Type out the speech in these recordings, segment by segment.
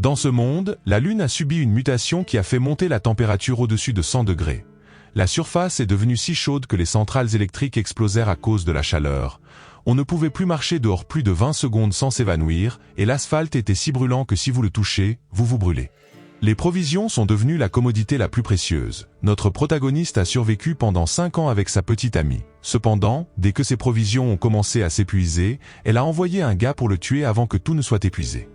Dans ce monde, la Lune a subi une mutation qui a fait monter la température au-dessus de 100 degrés. La surface est devenue si chaude que les centrales électriques explosèrent à cause de la chaleur. On ne pouvait plus marcher dehors plus de 20 secondes sans s'évanouir, et l'asphalte était si brûlant que si vous le touchez, vous vous brûlez. Les provisions sont devenues la commodité la plus précieuse. Notre protagoniste a survécu pendant 5 ans avec sa petite amie. Cependant, dès que ses provisions ont commencé à s'épuiser, elle a envoyé un gars pour le tuer avant que tout ne soit épuisé.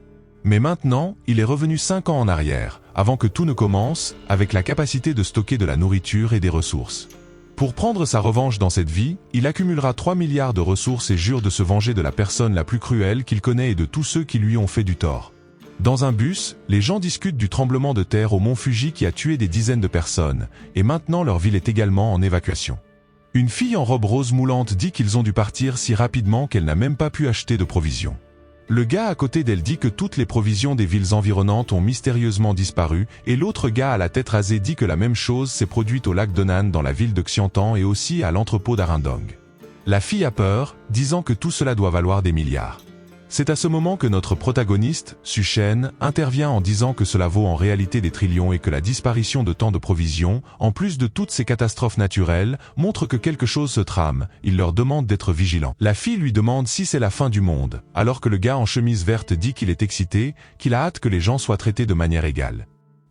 Mais maintenant, il est revenu 5 ans en arrière, avant que tout ne commence, avec la capacité de stocker de la nourriture et des ressources. Pour prendre sa revanche dans cette vie, il accumulera 3 milliards de ressources et jure de se venger de la personne la plus cruelle qu'il connaît et de tous ceux qui lui ont fait du tort. Dans un bus, les gens discutent du tremblement de terre au mont Fuji qui a tué des dizaines de personnes, et maintenant leur ville est également en évacuation. Une fille en robe rose moulante dit qu'ils ont dû partir si rapidement qu'elle n'a même pas pu acheter de provisions. Le gars à côté d'elle dit que toutes les provisions des villes environnantes ont mystérieusement disparu, et l'autre gars à la tête rasée dit que la même chose s'est produite au lac Donan dans la ville de Xiantan et aussi à l'entrepôt d'Arindong. La fille a peur, disant que tout cela doit valoir des milliards. C'est à ce moment que notre protagoniste, Su-Shen, intervient en disant que cela vaut en réalité des trillions et que la disparition de tant de provisions, en plus de toutes ces catastrophes naturelles, montre que quelque chose se trame. Il leur demande d'être vigilants. La fille lui demande si c'est la fin du monde, alors que le gars en chemise verte dit qu'il est excité, qu'il a hâte que les gens soient traités de manière égale.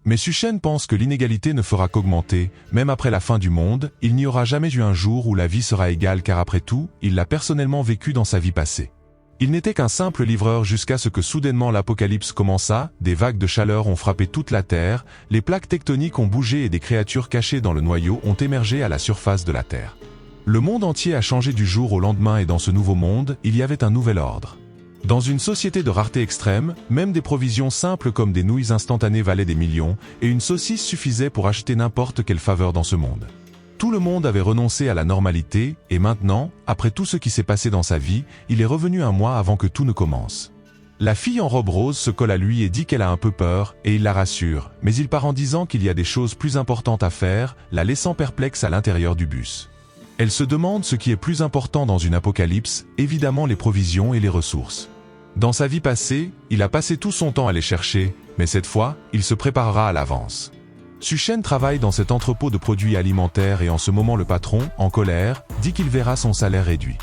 Mais Su-Shen pense que l'inégalité ne fera qu'augmenter, même après la fin du monde, il n'y aura jamais eu un jour où la vie sera égale car après tout, il l'a personnellement vécu dans sa vie passée. Il n'était qu'un simple livreur jusqu'à ce que soudainement l'apocalypse commença, des vagues de chaleur ont frappé toute la Terre, les plaques tectoniques ont bougé et des créatures cachées dans le noyau ont émergé à la surface de la Terre. Le monde entier a changé du jour au lendemain et dans ce nouveau monde, il y avait un nouvel ordre. Dans une société de rareté extrême, même des provisions simples comme des nouilles instantanées valaient des millions, et une saucisse suffisait pour acheter n'importe quelle faveur dans ce monde. Tout le monde avait renoncé à la normalité, et maintenant, après tout ce qui s'est passé dans sa vie, il est revenu un mois avant que tout ne commence. La fille en robe rose se colle à lui et dit qu'elle a un peu peur, et il la rassure, mais il part en disant qu'il y a des choses plus importantes à faire, la laissant perplexe à l'intérieur du bus. Elle se demande ce qui est plus important dans une apocalypse, évidemment les provisions et les ressources. Dans sa vie passée, il a passé tout son temps à les chercher, mais cette fois, il se préparera à l'avance. Su-Shen travaille dans cet entrepôt de produits alimentaires et en ce moment le patron, en colère, dit qu'il verra son salaire réduit.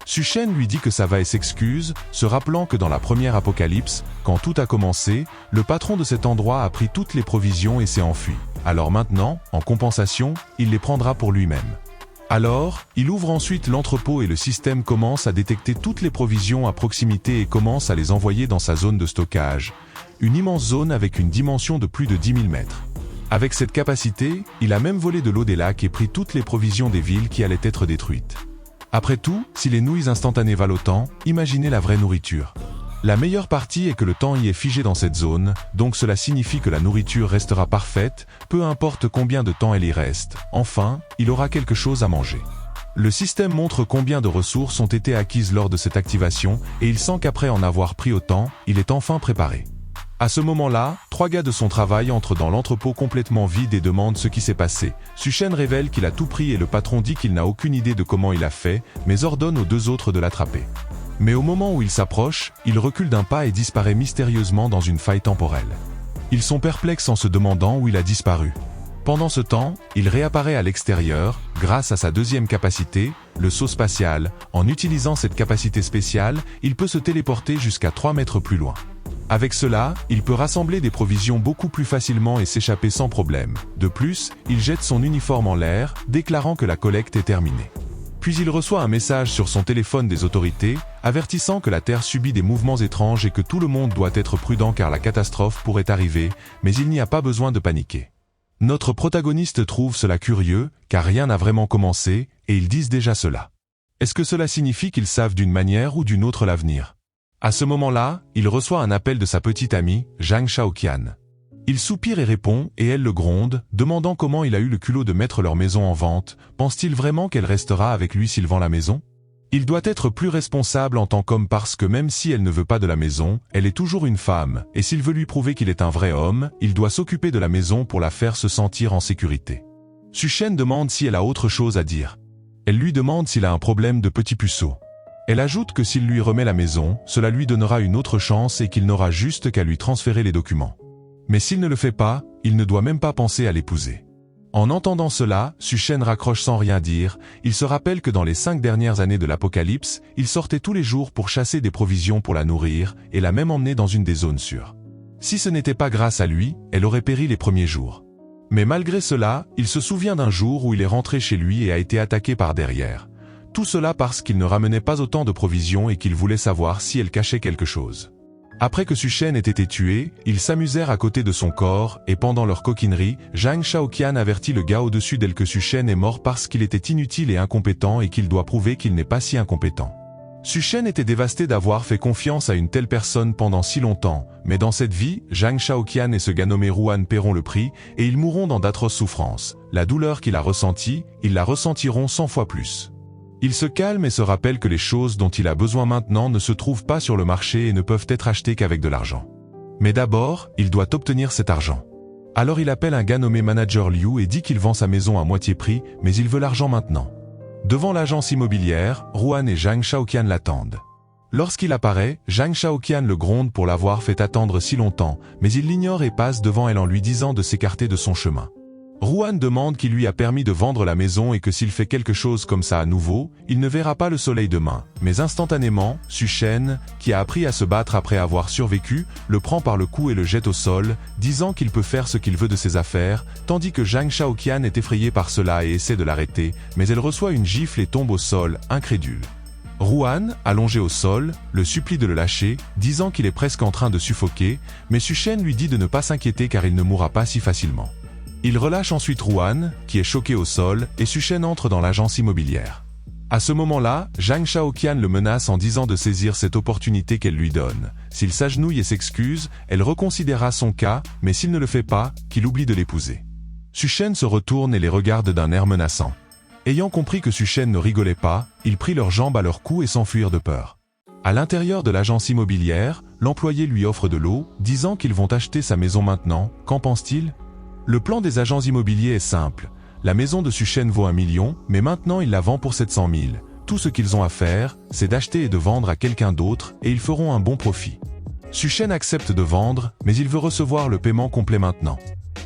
Su-Shen lui dit que ça va et s'excuse, se rappelant que dans la première apocalypse, quand tout a commencé, le patron de cet endroit a pris toutes les provisions et s'est enfui. Alors maintenant, en compensation, il les prendra pour lui-même. Alors, il ouvre ensuite l'entrepôt et le système commence à détecter toutes les provisions à proximité et commence à les envoyer dans sa zone de stockage. Une immense zone avec une dimension de plus de 10 000 mètres. Avec cette capacité, il a même volé de l'eau des lacs et pris toutes les provisions des villes qui allaient être détruites. Après tout, si les nouilles instantanées valent autant, imaginez la vraie nourriture. La meilleure partie est que le temps y est figé dans cette zone, donc cela signifie que la nourriture restera parfaite, peu importe combien de temps elle y reste. Enfin, il aura quelque chose à manger. Le système montre combien de ressources ont été acquises lors de cette activation, et il sent qu'après en avoir pris autant, il est enfin préparé. À ce moment-là, 3 gars de son travail entrent dans l'entrepôt complètement vide et demandent ce qui s'est passé. Su-Shen révèle qu'il a tout pris et le patron dit qu'il n'a aucune idée de comment il a fait, mais ordonne aux 2 autres de l'attraper. Mais au moment où il s'approche, il recule d'un pas et disparaît mystérieusement dans une faille temporelle. Ils sont perplexes en se demandant où il a disparu. Pendant ce temps, il réapparaît à l'extérieur, grâce à sa deuxième capacité, le saut spatial. En utilisant cette capacité spéciale, il peut se téléporter jusqu'à 3 mètres plus loin. Avec cela, il peut rassembler des provisions beaucoup plus facilement et s'échapper sans problème. De plus, il jette son uniforme en l'air, déclarant que la collecte est terminée. Puis il reçoit un message sur son téléphone des autorités, avertissant que la Terre subit des mouvements étranges et que tout le monde doit être prudent car la catastrophe pourrait arriver, mais il n'y a pas besoin de paniquer. Notre protagoniste trouve cela curieux, car rien n'a vraiment commencé, et ils disent déjà cela. Est-ce que cela signifie qu'ils savent d'une manière ou d'une autre l'avenir ? À ce moment-là, il reçoit un appel de sa petite amie, Zhang Shaoqian. Il soupire et répond, et elle le gronde, demandant comment il a eu le culot de mettre leur maison en vente. Pense-t-il vraiment qu'elle restera avec lui s'il vend la maison ? Il doit être plus responsable en tant qu'homme parce que même si elle ne veut pas de la maison, elle est toujours une femme, et s'il veut lui prouver qu'il est un vrai homme, il doit s'occuper de la maison pour la faire se sentir en sécurité. Su-Shen demande si elle a autre chose à dire. Elle lui demande s'il a un problème de petit puceau. Elle ajoute que s'il lui remet la maison, cela lui donnera une autre chance et qu'il n'aura juste qu'à lui transférer les documents. Mais s'il ne le fait pas, il ne doit même pas penser à l'épouser. En entendant cela, Suchen raccroche sans rien dire. Il se rappelle que dans les 5 dernières années de l'Apocalypse, il sortait tous les jours pour chasser des provisions pour la nourrir, et l'a même emmenée dans une des zones sûres. Si ce n'était pas grâce à lui, elle aurait péri les premiers jours. Mais malgré cela, il se souvient d'un jour où il est rentré chez lui et a été attaqué par derrière. Tout cela parce qu'il ne ramenait pas autant de provisions et qu'il voulait savoir si elle cachait quelque chose. Après que Suchen ait été tué, ils s'amusèrent à côté de son corps, et pendant leur coquinerie, Zhang Shaoqian avertit le gars au-dessus d'elle que Suchen est mort parce qu'il était inutile et incompétent et qu'il doit prouver qu'il n'est pas si incompétent. Suchen était dévasté d'avoir fait confiance à une telle personne pendant si longtemps, mais dans cette vie, Zhang Shaoqian et ce gars nommé Ruan paieront le prix, et ils mourront dans d'atroces souffrances. La douleur qu'il a ressentie, ils la ressentiront 100 fois plus. Il se calme et se rappelle que les choses dont il a besoin maintenant ne se trouvent pas sur le marché et ne peuvent être achetées qu'avec de l'argent. Mais d'abord, il doit obtenir cet argent. Alors il appelle un gars nommé Manager Liu et dit qu'il vend sa maison à moitié prix, mais il veut l'argent maintenant. Devant l'agence immobilière, Ruan et Zhang Shaoqian l'attendent. Lorsqu'il apparaît, Zhang Shaoqian le gronde pour l'avoir fait attendre si longtemps, mais il l'ignore et passe devant elle en lui disant de s'écarter de son chemin. Ruan demande qui lui a permis de vendre la maison et que s'il fait quelque chose comme ça à nouveau, il ne verra pas le soleil demain. Mais instantanément, Suchen, qui a appris à se battre après avoir survécu, le prend par le cou et le jette au sol, disant qu'il peut faire ce qu'il veut de ses affaires, tandis que Zhang Shaoqian est effrayée par cela et essaie de l'arrêter, mais elle reçoit une gifle et tombe au sol, incrédule. Ruan, allongé au sol, le supplie de le lâcher, disant qu'il est presque en train de suffoquer, mais Suchen lui dit de ne pas s'inquiéter car il ne mourra pas si facilement. Il relâche ensuite Ruan, qui est choqué au sol, et Suchen entre dans l'agence immobilière. À ce moment-là, Zhang Shaoqian le menace en disant de saisir cette opportunité qu'elle lui donne. S'il s'agenouille et s'excuse, elle reconsidérera son cas, mais s'il ne le fait pas, qu'il oublie de l'épouser. Suchen se retourne et les regarde d'un air menaçant. Ayant compris que Suchen ne rigolait pas, ils prirent leurs jambes à leur cou et s'enfuirent de peur. À l'intérieur de l'agence immobilière, l'employé lui offre de l'eau, disant qu'ils vont acheter sa maison maintenant. Qu'en pense-t-il ? Le plan des agents immobiliers est simple. La maison de Suchen vaut 1 million, mais maintenant il la vend pour 700 000. Tout ce qu'ils ont à faire, c'est d'acheter et de vendre à quelqu'un d'autre, et ils feront un bon profit. Suchen accepte de vendre, mais il veut recevoir le paiement complet maintenant.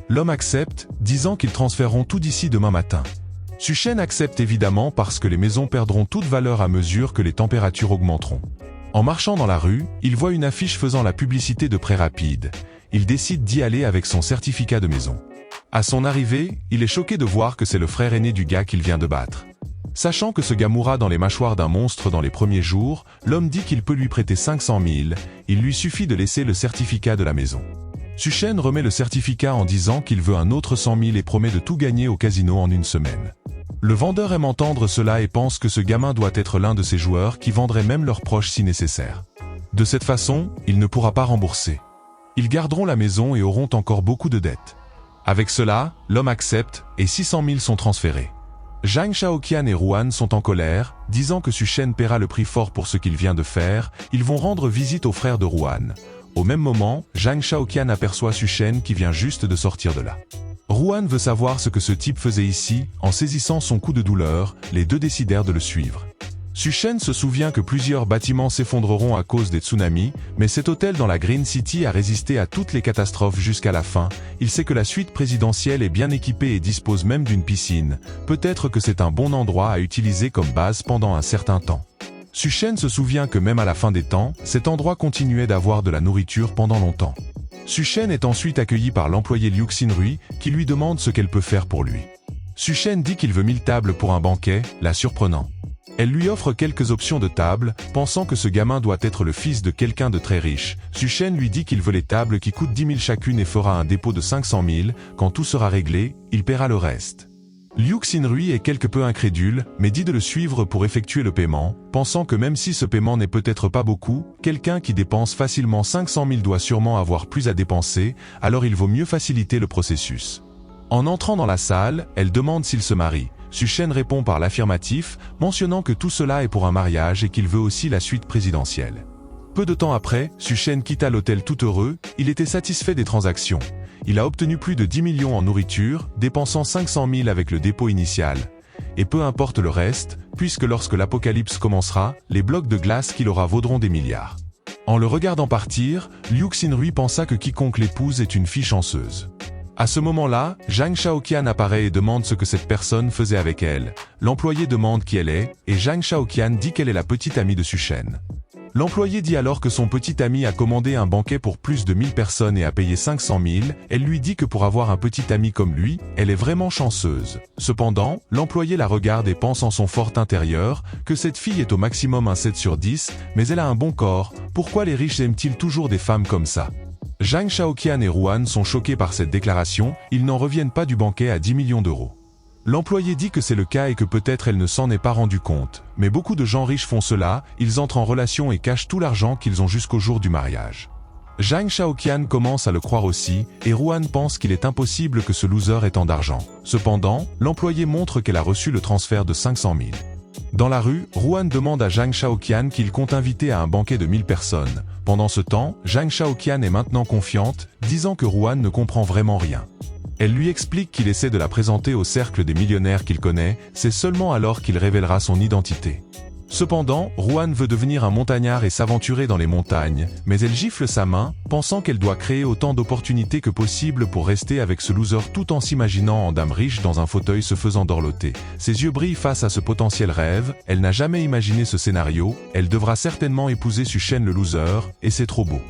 L'homme accepte, disant qu'ils transféreront tout d'ici demain matin. Suchen accepte évidemment parce que les maisons perdront toute valeur à mesure que les températures augmenteront. En marchant dans la rue, il voit une affiche faisant la publicité de prêt rapide. Il décide d'y aller avec son certificat de maison. À son arrivée, il est choqué de voir que c'est le frère aîné du gars qu'il vient de battre. Sachant que ce gars mourra dans les mâchoires d'un monstre dans les premiers jours, l'homme dit qu'il peut lui prêter 500 000, il lui suffit de laisser le certificat de la maison. Suchen remet le certificat en disant qu'il veut un autre 100 000 et promet de tout gagner au casino en une semaine. Le vendeur aime entendre cela et pense que ce gamin doit être l'un de ces joueurs qui vendraient même leurs proches si nécessaire. De cette façon, il ne pourra pas rembourser. Ils garderont la maison et auront encore beaucoup de dettes. Avec cela, l'homme accepte et 600 000 sont transférés. Zhang Shaoqian et Ruan sont en colère, disant que Suchen paiera le prix fort pour ce qu'il vient de faire. Ils vont rendre visite au frère de Ruan. Au même moment, Zhang Shaoqian aperçoit Suchen qui vient juste de sortir de là. Ruan veut savoir ce que ce type faisait ici. En saisissant son coup de douleur, les deux décidèrent de le suivre. Suchen se souvient que plusieurs bâtiments s'effondreront à cause des tsunamis, mais cet hôtel dans la Green City a résisté à toutes les catastrophes jusqu'à la fin. Il sait que la suite présidentielle est bien équipée et dispose même d'une piscine. Peut-être que c'est un bon endroit à utiliser comme base pendant un certain temps. Suchen se souvient que même à la fin des temps, cet endroit continuait d'avoir de la nourriture pendant longtemps. Suchen est ensuite accueilli par l'employé Liu Xinrui, qui lui demande ce qu'elle peut faire pour lui. Suchen dit qu'il veut 1000 tables pour un banquet, la surprenant. Elle lui offre quelques options de table, pensant que ce gamin doit être le fils de quelqu'un de très riche. Suchen lui dit qu'il veut les tables qui coûtent 10 000 chacune et fera un dépôt de 500 000. Quand tout sera réglé, il paiera le reste. Liu Xinrui est quelque peu incrédule, mais dit de le suivre pour effectuer le paiement, pensant que même si ce paiement n'est peut-être pas beaucoup, quelqu'un qui dépense facilement 500 000 doit sûrement avoir plus à dépenser, alors il vaut mieux faciliter le processus. En entrant dans la salle, elle demande s'il se marie. Suchen répond par l'affirmatif, mentionnant que tout cela est pour un mariage et qu'il veut aussi la suite présidentielle. Peu de temps après, Suchen quitta l'hôtel tout heureux, il était satisfait des transactions. Il a obtenu plus de 10 millions en nourriture, dépensant 500 000 avec le dépôt initial. Et peu importe le reste, puisque lorsque l'apocalypse commencera, les blocs de glace qu'il aura vaudront des milliards. En le regardant partir, Liu Xinrui pensa que quiconque l'épouse est une fille chanceuse. À ce moment-là, Zhang Shaoqian apparaît et demande ce que cette personne faisait avec elle. L'employé demande qui elle est, et Zhang Shaoqian dit qu'elle est la petite amie de Su Shen. L'employé dit alors que son petit ami a commandé un banquet pour plus de 1000 personnes et a payé 500 000. Elle lui dit que pour avoir un petit ami comme lui, elle est vraiment chanceuse. Cependant, l'employé la regarde et pense en son fort intérieur que cette fille est au maximum un 7 sur 10, mais elle a un bon corps. Pourquoi les riches aiment-ils toujours des femmes comme ça? Zhang Shaoqian et Ruan sont choqués par cette déclaration, ils n'en reviennent pas du banquet à 10 millions d'euros. L'employé dit que c'est le cas et que peut-être elle ne s'en est pas rendu compte, mais beaucoup de gens riches font cela, ils entrent en relation et cachent tout l'argent qu'ils ont jusqu'au jour du mariage. Zhang Shaoqian commence à le croire aussi, et Ruan pense qu'il est impossible que ce loser ait tant d'argent. Cependant, l'employé montre qu'elle a reçu le transfert de 500 000. Dans la rue, Ruan demande à Zhang Shaoqian qu'il compte inviter à un banquet de 1000 personnes. Pendant ce temps, Zhang Shaoqian est maintenant confiante, disant que Ruan ne comprend vraiment rien. Elle lui explique qu'il essaie de la présenter au cercle des millionnaires qu'il connaît, c'est seulement alors qu'il révélera son identité. Cependant, Ruan veut devenir un montagnard et s'aventurer dans les montagnes, mais elle gifle sa main, pensant qu'elle doit créer autant d'opportunités que possible pour rester avec ce loser tout en s'imaginant en dame riche dans un fauteuil se faisant dorloter. Ses yeux brillent face à ce potentiel rêve, elle n'a jamais imaginé ce scénario, elle devra certainement épouser Su Shen le loser, et c'est trop beau.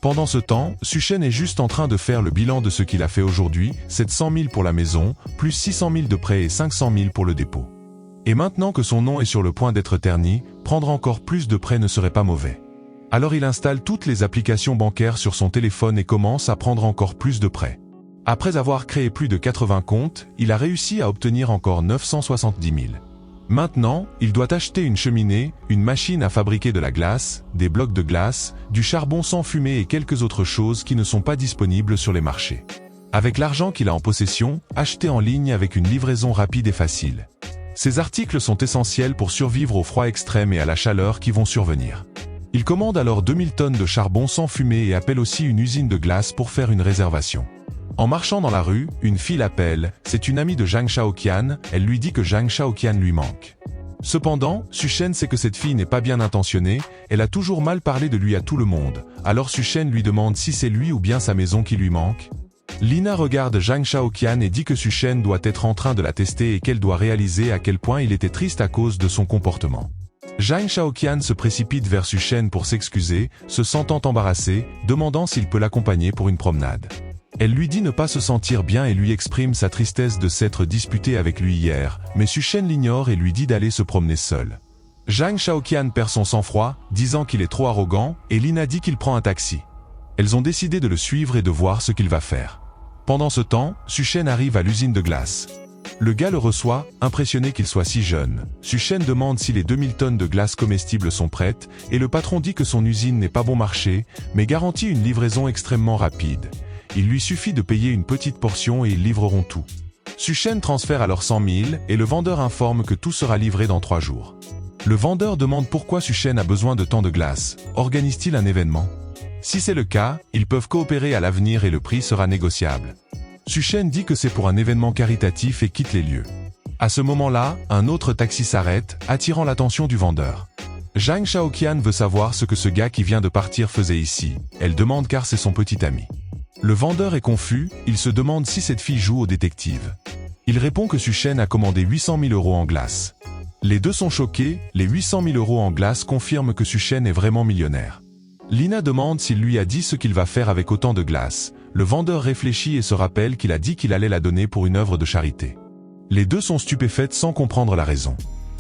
Pendant ce temps, Su Shen est juste en train de faire le bilan de ce qu'il a fait aujourd'hui, 700 000 pour la maison, plus 600 000 de prêt et 500 000 pour le dépôt. Et maintenant que son nom est sur le point d'être terni, prendre encore plus de prêts ne serait pas mauvais. Alors il installe toutes les applications bancaires sur son téléphone et commence à prendre encore plus de prêts. Après avoir créé plus de 80 comptes, il a réussi à obtenir encore 970 000. Maintenant, il doit acheter une cheminée, une machine à fabriquer de la glace, des blocs de glace, du charbon sans fumée et quelques autres choses qui ne sont pas disponibles sur les marchés. Avec l'argent qu'il a en possession, acheté en ligne avec une livraison rapide et facile. Ces articles sont essentiels pour survivre au froid extrême et à la chaleur qui vont survenir. Il commande alors 2000 tonnes de charbon sans fumée et appelle aussi une usine de glace pour faire une réservation. En marchant dans la rue, une fille l'appelle, c'est une amie de Zhang Shaoqian, elle lui dit que Zhang Shaoqian lui manque. Cependant, Su Shen sait que cette fille n'est pas bien intentionnée, elle a toujours mal parlé de lui à tout le monde, alors Su Shen lui demande si c'est lui ou bien sa maison qui lui manque. Lina regarde Zhang Shaoqian et dit que Su Shen doit être en train de la tester et qu'elle doit réaliser à quel point il était triste à cause de son comportement. Zhang Shaoqian se précipite vers Su Shen pour s'excuser, se sentant embarrassé, demandant s'il peut l'accompagner pour une promenade. Elle lui dit ne pas se sentir bien et lui exprime sa tristesse de s'être disputée avec lui hier, mais Su Shen l'ignore et lui dit d'aller se promener seul. Zhang Shaoqian perd son sang-froid, disant qu'il est trop arrogant, et Lina dit qu'il prend un taxi. Elles ont décidé de le suivre et de voir ce qu'il va faire. Pendant ce temps, Su Shen arrive à l'usine de glace. Le gars le reçoit, impressionné qu'il soit si jeune. Su Shen demande si les 2000 tonnes de glace comestibles sont prêtes, et le patron dit que son usine n'est pas bon marché, mais garantit une livraison extrêmement rapide. Il lui suffit de payer une petite portion et ils livreront tout. Su Shen transfère alors 100 000 et le vendeur informe que tout sera livré dans 3 jours. Le vendeur demande pourquoi Su Shen a besoin de tant de glace. Organise-t-il un événement? Si c'est le cas, ils peuvent coopérer à l'avenir et le prix sera négociable. Su Shen dit que c'est pour un événement caritatif et quitte les lieux. À ce moment-là, un autre taxi s'arrête, attirant l'attention du vendeur. Zhang Shaoqian veut savoir ce que ce gars qui vient de partir faisait ici. Elle demande car c'est son petit ami. Le vendeur est confus, il se demande si cette fille joue au détective. Il répond que Su Shen a commandé 800 000 € en glace. Les deux sont choqués, les 800 000 € en glace confirment que Su Shen est vraiment millionnaire. Lina demande s'il lui a dit ce qu'il va faire avec autant de glace. Le vendeur réfléchit et se rappelle qu'il a dit qu'il allait la donner pour une œuvre de charité. Les deux sont stupéfaites sans comprendre la raison.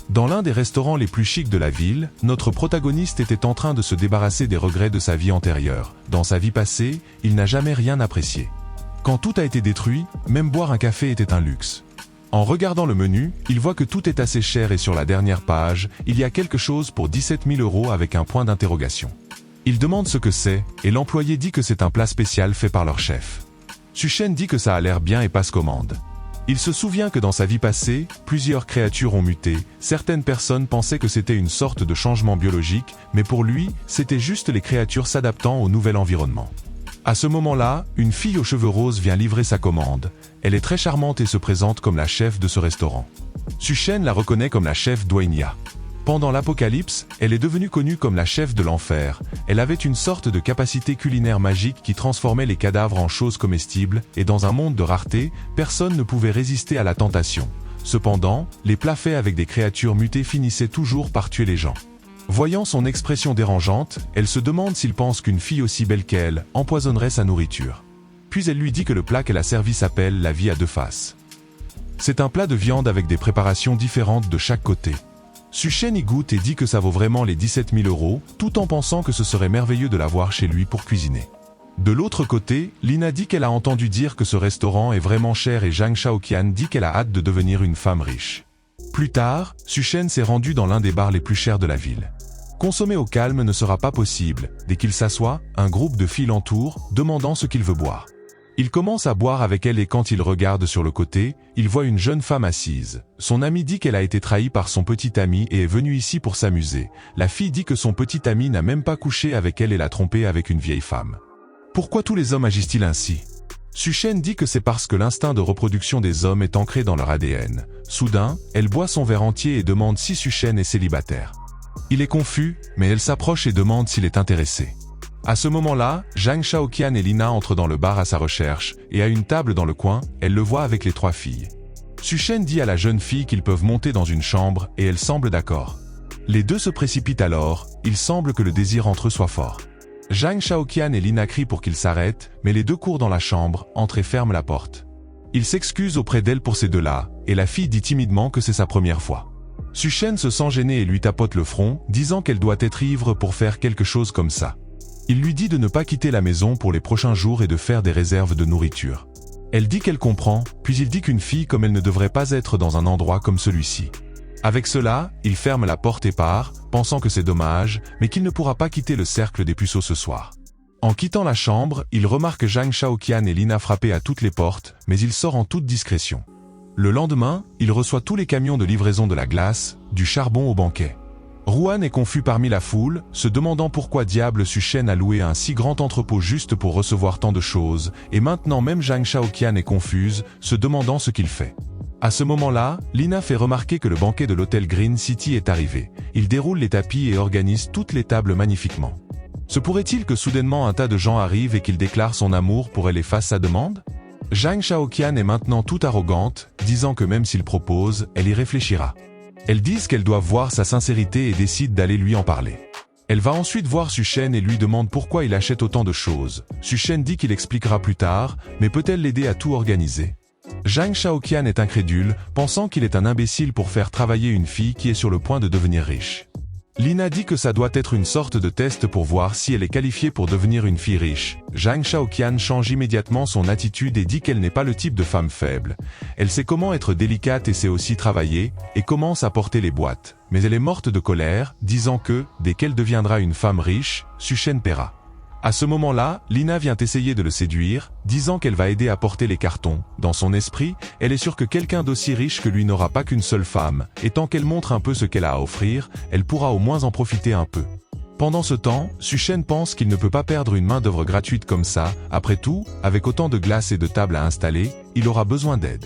Dans l'un des restaurants les plus chics de la ville, notre protagoniste était en train de se débarrasser des regrets de sa vie antérieure. Dans sa vie passée, il n'a jamais rien apprécié. Quand tout a été détruit, même boire un café était un luxe. En regardant le menu, il voit que tout est assez cher et sur la dernière page, il y a quelque chose pour 17 000 € avec un point d'interrogation. Il demande ce que c'est, et l'employé dit que c'est un plat spécial fait par leur chef. Su Shen dit que ça a l'air bien et passe commande. Il se souvient que dans sa vie passée, plusieurs créatures ont muté, certaines personnes pensaient que c'était une sorte de changement biologique, mais pour lui, c'était juste les créatures s'adaptant au nouvel environnement. À ce moment-là, une fille aux cheveux roses vient livrer sa commande. Elle est très charmante et se présente comme la chef de ce restaurant. Su Shen la reconnaît comme la chef Duanya. Pendant l'Apocalypse, elle est devenue connue comme la chef de l'enfer. Elle avait une sorte de capacité culinaire magique qui transformait les cadavres en choses comestibles, et dans un monde de rareté, personne ne pouvait résister à la tentation. Cependant, les plats faits avec des créatures mutées finissaient toujours par tuer les gens. Voyant son expression dérangeante, elle se demande s'il pense qu'une fille aussi belle qu'elle empoisonnerait sa nourriture. Puis elle lui dit que le plat qu'elle a servi s'appelle la vie à deux faces. C'est un plat de viande avec des préparations différentes de chaque côté. Suchen y goûte et dit que ça vaut vraiment les 17 000 €, tout en pensant que ce serait merveilleux de l'avoir chez lui pour cuisiner. De l'autre côté, Lina dit qu'elle a entendu dire que ce restaurant est vraiment cher et Zhang Shaoqian dit qu'elle a hâte de devenir une femme riche. Plus tard, Suchen s'est rendu dans l'un des bars les plus chers de la ville. Consommer au calme ne sera pas possible. Dès qu'il s'assoit, un groupe de filles l'entoure, demandant ce qu'il veut boire. Il commence à boire avec elle et quand il regarde sur le côté, il voit une jeune femme assise. Son ami dit qu'elle a été trahie par son petit ami et est venue ici pour s'amuser. La fille dit que son petit ami n'a même pas couché avec elle et l'a trompée avec une vieille femme. Pourquoi tous les hommes agissent-ils ainsi? Suchen dit que c'est parce que l'instinct de reproduction des hommes est ancré dans leur ADN. Soudain, elle boit son verre entier et demande si Suchen est célibataire. Il est confus, mais elle s'approche et demande s'il est intéressé. À ce moment-là, Zhang Shaoqian et Lina entrent dans le bar à sa recherche, et à une table dans le coin, elle le voit avec les 3 filles. Suchen dit à la jeune fille qu'ils peuvent monter dans une chambre, et elle semble d'accord. Les deux se précipitent alors, il semble que le désir entre eux soit fort. Zhang Shaoqian et Lina crient pour qu'ils s'arrêtent, mais les deux courent dans la chambre, entrent et ferment la porte. Il s'excuse auprès d'elle pour ces deux-là, et la fille dit timidement que c'est sa première fois. Suchen se sent gênée et lui tapote le front, disant qu'elle doit être ivre pour faire quelque chose comme ça. Il lui dit de ne pas quitter la maison pour les prochains jours et de faire des réserves de nourriture. Elle dit qu'elle comprend, puis il dit qu'une fille comme elle ne devrait pas être dans un endroit comme celui-ci. Avec cela, il ferme la porte et part, pensant que c'est dommage, mais qu'il ne pourra pas quitter le cercle des puceaux ce soir. En quittant la chambre, il remarque Zhang Shaoqian et Lina frapper à toutes les portes, mais il sort en toute discrétion. Le lendemain, il reçoit tous les camions de livraison de la glace, du charbon au banquet. Ruan est confus parmi la foule, se demandant pourquoi diable Suchen a loué un si grand entrepôt juste pour recevoir tant de choses, et maintenant même Zhang Shaoqian est confuse, se demandant ce qu'il fait. À ce moment-là, Lina fait remarquer que le banquet de l'hôtel Green City est arrivé. Il déroule les tapis et organise toutes les tables magnifiquement. Se pourrait-il que soudainement un tas de gens arrivent et qu'il déclare son amour pour elle et fasse sa demande? Zhang Shaoqian est maintenant toute arrogante, disant que même s'il propose, elle y réfléchira. Elles disent qu'elles doivent voir sa sincérité et décident d'aller lui en parler. Elle va ensuite voir Suchen et lui demande pourquoi il achète autant de choses. Suchen dit qu'il expliquera plus tard, mais peut-elle l'aider à tout organiser? Zhang Shaoqian est incrédule, pensant qu'il est un imbécile pour faire travailler une fille qui est sur le point de devenir riche. Lina dit que ça doit être une sorte de test pour voir si elle est qualifiée pour devenir une fille riche. Zhang Shaoqian change immédiatement son attitude et dit qu'elle n'est pas le type de femme faible. Elle sait comment être délicate et sait aussi travailler, et commence à porter les boîtes. Mais elle est morte de colère, disant que, dès qu'elle deviendra une femme riche, Suchen paiera. À ce moment-là, Lina vient essayer de le séduire, disant qu'elle va aider à porter les cartons. Dans son esprit, elle est sûre que quelqu'un d'aussi riche que lui n'aura pas qu'une seule femme, et tant qu'elle montre un peu ce qu'elle a à offrir, elle pourra au moins en profiter un peu. Pendant ce temps, Suchen pense qu'il ne peut pas perdre une main-d'œuvre gratuite comme ça. Après tout, avec autant de glace et de tables à installer, il aura besoin d'aide.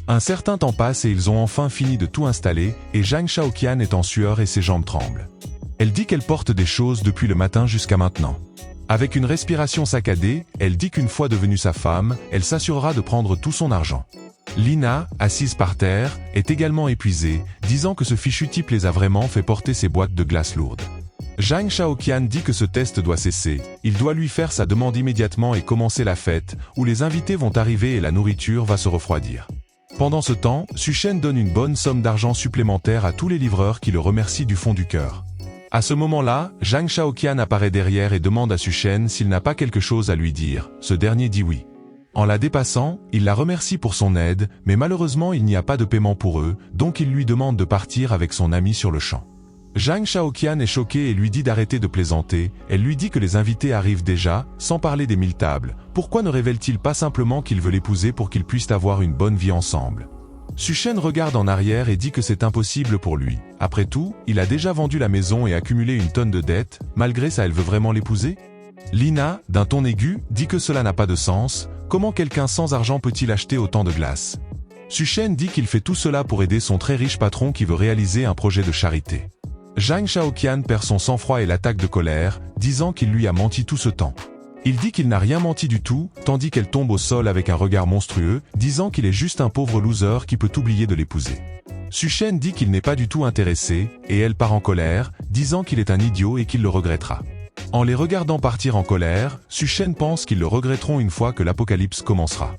Un certain temps passe et ils ont enfin fini de tout installer, et Zhang Shaoqian est en sueur et ses jambes tremblent. Elle dit qu'elle porte des choses depuis le matin jusqu'à maintenant. Avec une respiration saccadée, elle dit qu'une fois devenue sa femme, elle s'assurera de prendre tout son argent. Lina, assise par terre, est également épuisée, disant que ce fichu type les a vraiment fait porter ses boîtes de glace lourdes. Zhang Shaoqian dit que ce test doit cesser, il doit lui faire sa demande immédiatement et commencer la fête, où les invités vont arriver et la nourriture va se refroidir. Pendant ce temps, Suchen donne une bonne somme d'argent supplémentaire à tous les livreurs qui le remercient du fond du cœur. À ce moment-là, Zhang Shaoqian apparaît derrière et demande à Suchen s'il n'a pas quelque chose à lui dire. Ce dernier dit oui. En la dépassant, il la remercie pour son aide, mais malheureusement il n'y a pas de paiement pour eux, donc il lui demande de partir avec son ami sur le champ. Zhang Shaoqian est choqué et lui dit d'arrêter de plaisanter. Elle lui dit que les invités arrivent déjà, sans parler des 1000 tables. Pourquoi ne révèle-t-il pas simplement qu'il veut l'épouser pour qu'ils puissent avoir une bonne vie ensemble? Suchen regarde en arrière et dit que c'est impossible pour lui. Après tout, il a déjà vendu la maison et accumulé une tonne de dettes, malgré ça elle veut vraiment l'épouser? Lina, d'un ton aigu, dit que cela n'a pas de sens. Comment quelqu'un sans argent peut-il acheter autant de glace? Suchen dit qu'il fait tout cela pour aider son très riche patron qui veut réaliser un projet de charité. Zhang Shaoqian perd son sang-froid et l'attaque de colère, disant qu'il lui a menti tout ce temps. Il dit qu'il n'a rien menti du tout, tandis qu'elle tombe au sol avec un regard monstrueux, disant qu'il est juste un pauvre loser qui peut oublier de l'épouser. Su Shen dit qu'il n'est pas du tout intéressé, et elle part en colère, disant qu'il est un idiot et qu'il le regrettera. En les regardant partir en colère, Su Shen pense qu'ils le regretteront une fois que l'apocalypse commencera.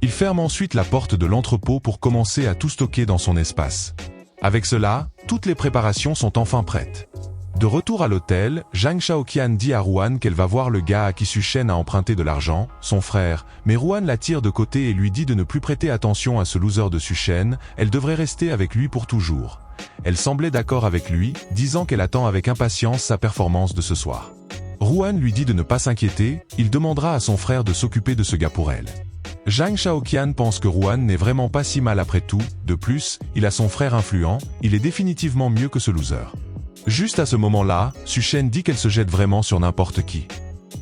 Il ferme ensuite la porte de l'entrepôt pour commencer à tout stocker dans son espace. Avec cela, toutes les préparations sont enfin prêtes. De retour à l'hôtel, Zhang Shaoqian dit à Ruan qu'elle va voir le gars à qui Su Shen a emprunté de l'argent, son frère, mais Ruan la tire de côté et lui dit de ne plus prêter attention à ce loser de Su Shen, elle devrait rester avec lui pour toujours. Elle semblait d'accord avec lui, disant qu'elle attend avec impatience sa performance de ce soir. Ruan lui dit de ne pas s'inquiéter, il demandera à son frère de s'occuper de ce gars pour elle. Zhang Shaoqian pense que Ruan n'est vraiment pas si mal après tout, de plus, il a son frère influent, il est définitivement mieux que ce loser. Juste à ce moment-là, Su Shen dit qu'elle se jette vraiment sur n'importe qui.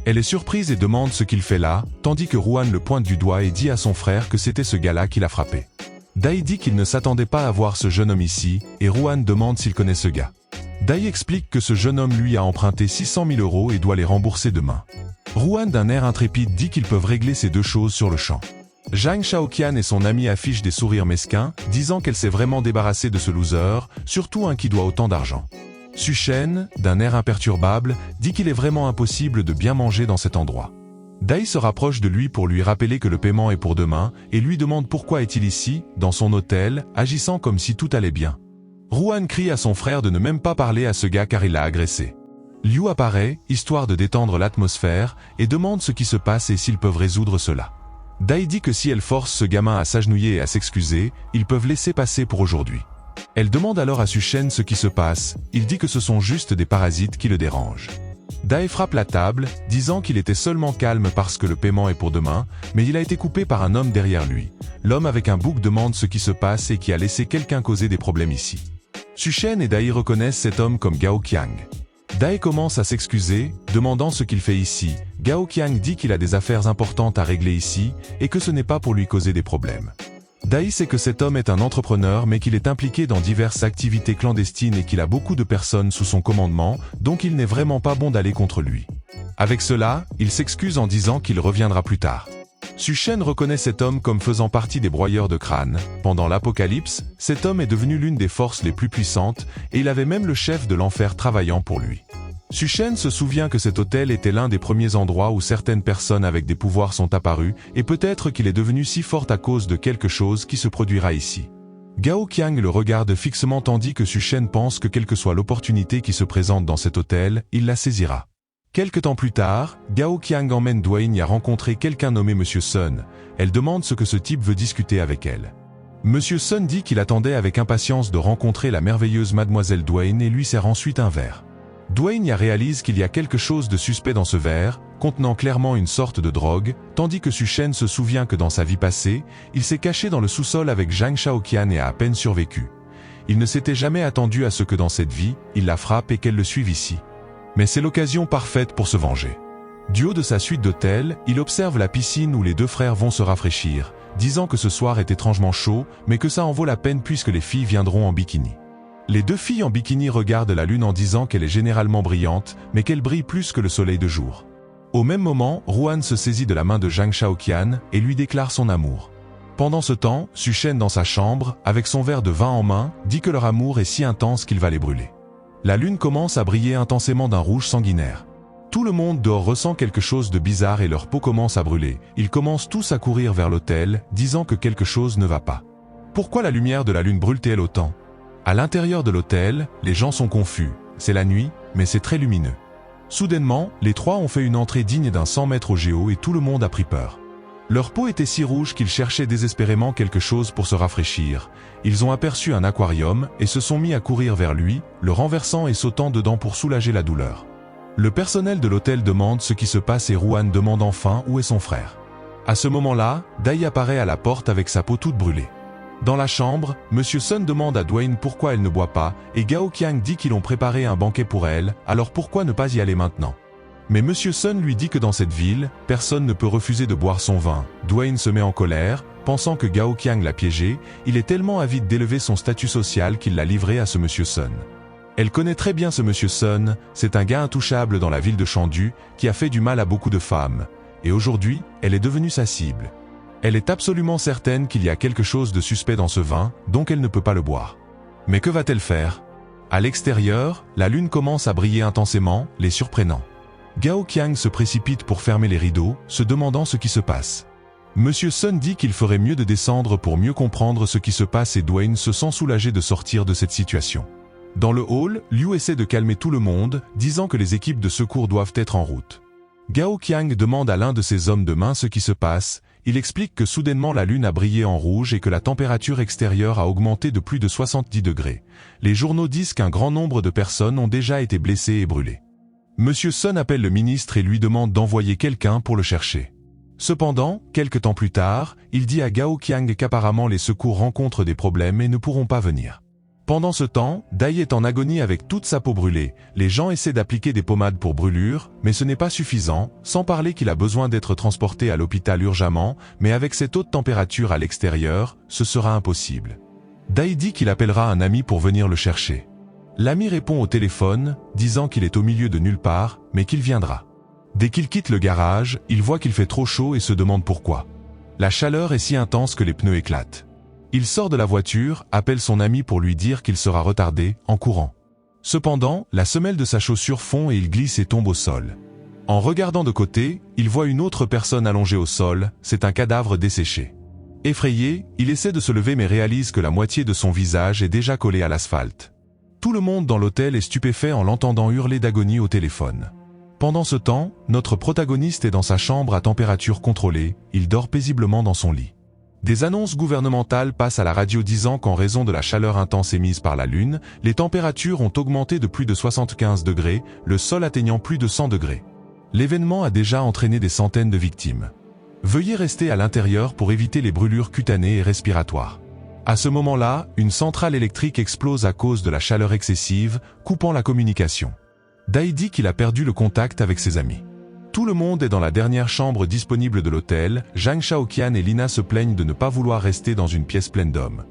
Elle est surprise et demande ce qu'il fait là, tandis que Ruan le pointe du doigt et dit à son frère que c'était ce gars-là qui l'a frappé. Dai dit qu'il ne s'attendait pas à voir ce jeune homme ici, et Ruan demande s'il connaît ce gars. Dai explique que ce jeune homme lui a emprunté 600 000 € et doit les rembourser demain. Ruan d'un air intrépide dit qu'ils peuvent régler ces deux choses sur le champ. Zhang Shaoqian et son ami affichent des sourires mesquins, disant qu'elle s'est vraiment débarrassée de ce loser, surtout un qui doit autant d'argent. Su Shen, d'un air imperturbable, dit qu'il est vraiment impossible de bien manger dans cet endroit. Dai se rapproche de lui pour lui rappeler que le paiement est pour demain, et lui demande pourquoi est-il ici, dans son hôtel, agissant comme si tout allait bien. Ruan crie à son frère de ne même pas parler à ce gars car il l'a agressé. Liu apparaît, histoire de détendre l'atmosphère, et demande ce qui se passe et s'ils peuvent résoudre cela. Dai dit que si elle force ce gamin à s'agenouiller et à s'excuser, ils peuvent laisser passer pour aujourd'hui. Elle demande alors à Su Shen ce qui se passe, il dit que ce sont juste des parasites qui le dérangent. Dai frappe la table, disant qu'il était seulement calme parce que le paiement est pour demain, mais il a été coupé par un homme derrière lui. L'homme avec un bouc demande ce qui se passe et qui a laissé quelqu'un causer des problèmes ici. Su Shen et Dai reconnaissent cet homme comme Gao Qiang. Dai commence à s'excuser, demandant ce qu'il fait ici. Gao Qiang dit qu'il a des affaires importantes à régler ici, et que ce n'est pas pour lui causer des problèmes. Dai sait que cet homme est un entrepreneur mais qu'il est impliqué dans diverses activités clandestines et qu'il a beaucoup de personnes sous son commandement, donc il n'est vraiment pas bon d'aller contre lui. Avec cela, il s'excuse en disant qu'il reviendra plus tard. Su Shen reconnaît cet homme comme faisant partie des broyeurs de crânes. Pendant l'apocalypse, cet homme est devenu l'une des forces les plus puissantes, et il avait même le chef de l'enfer travaillant pour lui. Su Shen se souvient que cet hôtel était l'un des premiers endroits où certaines personnes avec des pouvoirs sont apparues, et peut-être qu'il est devenu si fort à cause de quelque chose qui se produira ici. Gao Qiang le regarde fixement tandis que Su Shen pense que quelle que soit l'opportunité qui se présente dans cet hôtel, il la saisira. Quelque temps plus tard, Gao Qiang emmène Duane à rencontrer quelqu'un nommé Monsieur Sun. Elle demande ce que ce type veut discuter avec elle. Monsieur Sun dit qu'il attendait avec impatience de rencontrer la merveilleuse mademoiselle Duane et lui sert ensuite un verre. Duane réalise qu'il y a quelque chose de suspect dans ce verre, contenant clairement une sorte de drogue, tandis que Su Shen se souvient que dans sa vie passée, il s'est caché dans le sous-sol avec Zhang Shaoqian et a à peine survécu. Il ne s'était jamais attendu à ce que dans cette vie, il la frappe et qu'elle le suive ici. Mais c'est l'occasion parfaite pour se venger. Du haut de sa suite d'hôtel, il observe la piscine où les deux frères vont se rafraîchir, disant que ce soir est étrangement chaud, mais que ça en vaut la peine puisque les filles viendront en bikini. Les deux filles en bikini regardent la lune en disant qu'elle est généralement brillante, mais qu'elle brille plus que le soleil de jour. Au même moment, Ruan se saisit de la main de Zhang Shaoqian et lui déclare son amour. Pendant ce temps, Su Shen dans sa chambre, avec son verre de vin en main, dit que leur amour est si intense qu'il va les brûler. La lune commence à briller intensément d'un rouge sanguinaire. Tout le monde dehors ressent quelque chose de bizarre et leur peau commence à brûler. Ils commencent tous à courir vers l'hôtel, disant que quelque chose ne va pas. Pourquoi la lumière de la lune brûle-t-elle autant ? À l'intérieur de l'hôtel, les gens sont confus. C'est la nuit, mais c'est très lumineux. Soudainement, les trois ont fait une entrée digne d'un 100 mètres au géo et tout le monde a pris peur. Leur peau était si rouge qu'ils cherchaient désespérément quelque chose pour se rafraîchir. Ils ont aperçu un aquarium et se sont mis à courir vers lui, le renversant et sautant dedans pour soulager la douleur. Le personnel de l'hôtel demande ce qui se passe et Ruan demande enfin où est son frère. À ce moment-là, Dai apparaît à la porte avec sa peau toute brûlée. Dans la chambre, Monsieur Sun demande à Duane pourquoi elle ne boit pas, et Gao Qiang dit qu'ils ont préparé un banquet pour elle, alors pourquoi ne pas y aller maintenant? Mais Monsieur Sun lui dit que dans cette ville, personne ne peut refuser de boire son vin. Duane se met en colère, pensant que Gao Qiang l'a piégé, il est tellement avide d'élever son statut social qu'il l'a livré à ce Monsieur Sun. Elle connaît très bien ce monsieur Sun, c'est un gars intouchable dans la ville de Chengdu qui a fait du mal à beaucoup de femmes. Et aujourd'hui, elle est devenue sa cible. Elle est absolument certaine qu'il y a quelque chose de suspect dans ce vin, donc elle ne peut pas le boire. Mais que va-t-elle faire? À l'extérieur, la lune commence à briller intensément, les surprenant. Gao Qiang se précipite pour fermer les rideaux, se demandant ce qui se passe. Monsieur Sun dit qu'il ferait mieux de descendre pour mieux comprendre ce qui se passe et Dwayne se sent soulagé de sortir de cette situation. Dans le hall, Liu essaie de calmer tout le monde, disant que les équipes de secours doivent être en route. Gao Qiang demande à l'un de ses hommes de main ce qui se passe. Il explique que soudainement la lune a brillé en rouge et que la température extérieure a augmenté de plus de 70 degrés. Les journaux disent qu'un grand nombre de personnes ont déjà été blessées et brûlées. Monsieur Sun appelle le ministre et lui demande d'envoyer quelqu'un pour le chercher. Cependant, quelque temps plus tard, il dit à Gao Qiang qu'apparemment les secours rencontrent des problèmes et ne pourront pas venir. Pendant ce temps, Dai est en agonie avec toute sa peau brûlée. Les gens essaient d'appliquer des pommades pour brûlure, mais ce n'est pas suffisant, sans parler qu'il a besoin d'être transporté à l'hôpital urgemment, mais avec cette haute température à l'extérieur, ce sera impossible. Dai dit qu'il appellera un ami pour venir le chercher. L'ami répond au téléphone, disant qu'il est au milieu de nulle part, mais qu'il viendra. Dès qu'il quitte le garage, il voit qu'il fait trop chaud et se demande pourquoi. La chaleur est si intense que les pneus éclatent. Il sort de la voiture, appelle son ami pour lui dire qu'il sera retardé, en courant. Cependant, la semelle de sa chaussure fond et il glisse et tombe au sol. En regardant de côté, il voit une autre personne allongée au sol, c'est un cadavre desséché. Effrayé, il essaie de se lever mais réalise que la moitié de son visage est déjà collée à l'asphalte. Tout le monde dans l'hôtel est stupéfait en l'entendant hurler d'agonie au téléphone. Pendant ce temps, notre protagoniste est dans sa chambre à température contrôlée, il dort paisiblement dans son lit. Des annonces gouvernementales passent à la radio disant qu'en raison de la chaleur intense émise par la Lune, les températures ont augmenté de plus de 75 degrés, le sol atteignant plus de 100 degrés. L'événement a déjà entraîné des centaines de victimes. Veuillez rester à l'intérieur pour éviter les brûlures cutanées et respiratoires. À ce moment-là, une centrale électrique explose à cause de la chaleur excessive, coupant la communication. Dai dit qu'il a perdu le contact avec ses amis. Tout le monde est dans la dernière chambre disponible de l'hôtel, Zhang Shaoqian et Lina se plaignent de ne pas vouloir rester dans une pièce pleine d'hommes.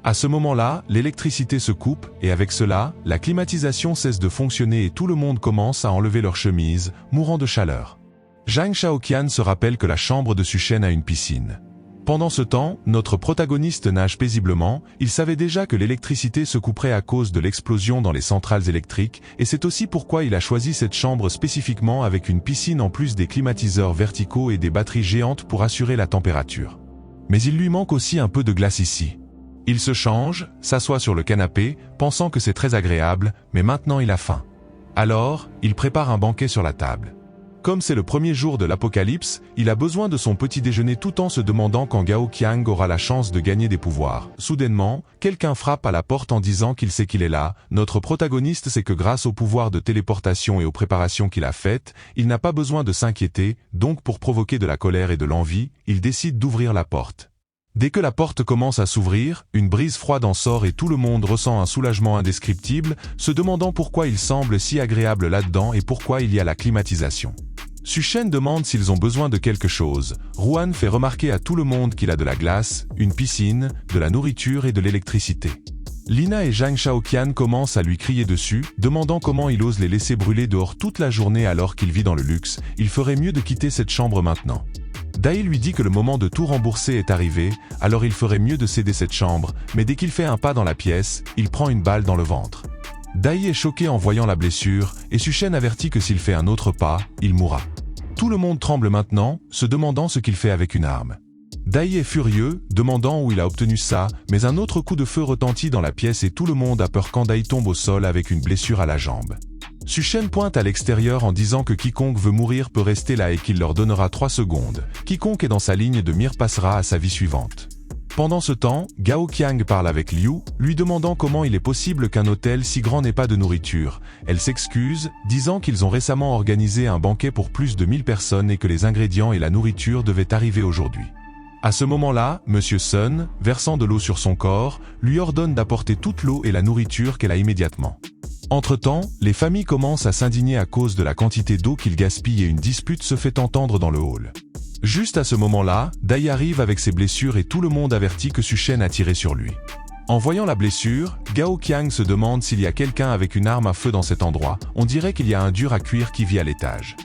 À ce moment-là, l'électricité se coupe, et avec cela, la climatisation cesse de fonctionner et tout le monde commence à enlever leurs chemises, mourant de chaleur. Zhang Shaoqian se rappelle que la chambre de Suchen a une piscine. Pendant ce temps, notre protagoniste nage paisiblement, il savait déjà que l'électricité se couperait à cause de l'explosion dans les centrales électriques, et c'est aussi pourquoi il a choisi cette chambre spécifiquement avec une piscine en plus des climatiseurs verticaux et des batteries géantes pour assurer la température. Mais il lui manque aussi un peu de glace ici. Il se change, s'assoit sur le canapé, pensant que c'est très agréable, mais maintenant il a faim. Alors, il prépare un banquet sur la table. Comme c'est le premier jour de l'apocalypse, il a besoin de son petit déjeuner tout en se demandant quand Gao Qiang aura la chance de gagner des pouvoirs. Soudainement, quelqu'un frappe à la porte en disant qu'il sait qu'il est là. Notre protagoniste sait que grâce au pouvoir de téléportation et aux préparations qu'il a faites, il n'a pas besoin de s'inquiéter, donc pour provoquer de la colère et de l'envie, il décide d'ouvrir la porte. Dès que la porte commence à s'ouvrir, une brise froide en sort et tout le monde ressent un soulagement indescriptible, se demandant pourquoi il semble si agréable là-dedans et pourquoi il y a la climatisation. Suchen demande s'ils ont besoin de quelque chose. Ruan fait remarquer à tout le monde qu'il a de la glace, une piscine, de la nourriture et de l'électricité. Lina et Zhang Shaoqian commencent à lui crier dessus, demandant comment il ose les laisser brûler dehors toute la journée alors qu'il vit dans le luxe. Il ferait mieux de quitter cette chambre maintenant. Dai lui dit que le moment de tout rembourser est arrivé, alors il ferait mieux de céder cette chambre, mais dès qu'il fait un pas dans la pièce, il prend une balle dans le ventre. Dai est choqué en voyant la blessure, et Suchen avertit que s'il fait un autre pas, il mourra. Tout le monde tremble maintenant, se demandant ce qu'il fait avec une arme. Dai est furieux, demandant où il a obtenu ça, mais un autre coup de feu retentit dans la pièce et tout le monde a peur quand Dai tombe au sol avec une blessure à la jambe. Suchen pointe à l'extérieur en disant que quiconque veut mourir peut rester là et qu'il leur donnera 3 secondes. Quiconque est dans sa ligne de mire passera à sa vie suivante. Pendant ce temps, Gao Qiang parle avec Liu, lui demandant comment il est possible qu'un hôtel si grand n'ait pas de nourriture. Elle s'excuse, disant qu'ils ont récemment organisé un banquet pour plus de 1000 personnes et que les ingrédients et la nourriture devaient arriver aujourd'hui. À ce moment-là, Monsieur Sun, versant de l'eau sur son corps, lui ordonne d'apporter toute l'eau et la nourriture qu'elle a immédiatement. Entre-temps, les familles commencent à s'indigner à cause de la quantité d'eau qu'ils gaspillent et une dispute se fait entendre dans le hall. Juste à ce moment-là, Dai arrive avec ses blessures et tout le monde avertit que Suchen a tiré sur lui. En voyant la blessure, Gao Qiang se demande s'il y a quelqu'un avec une arme à feu dans cet endroit. On dirait qu'il y a un dur à cuire qui vit à l'étage.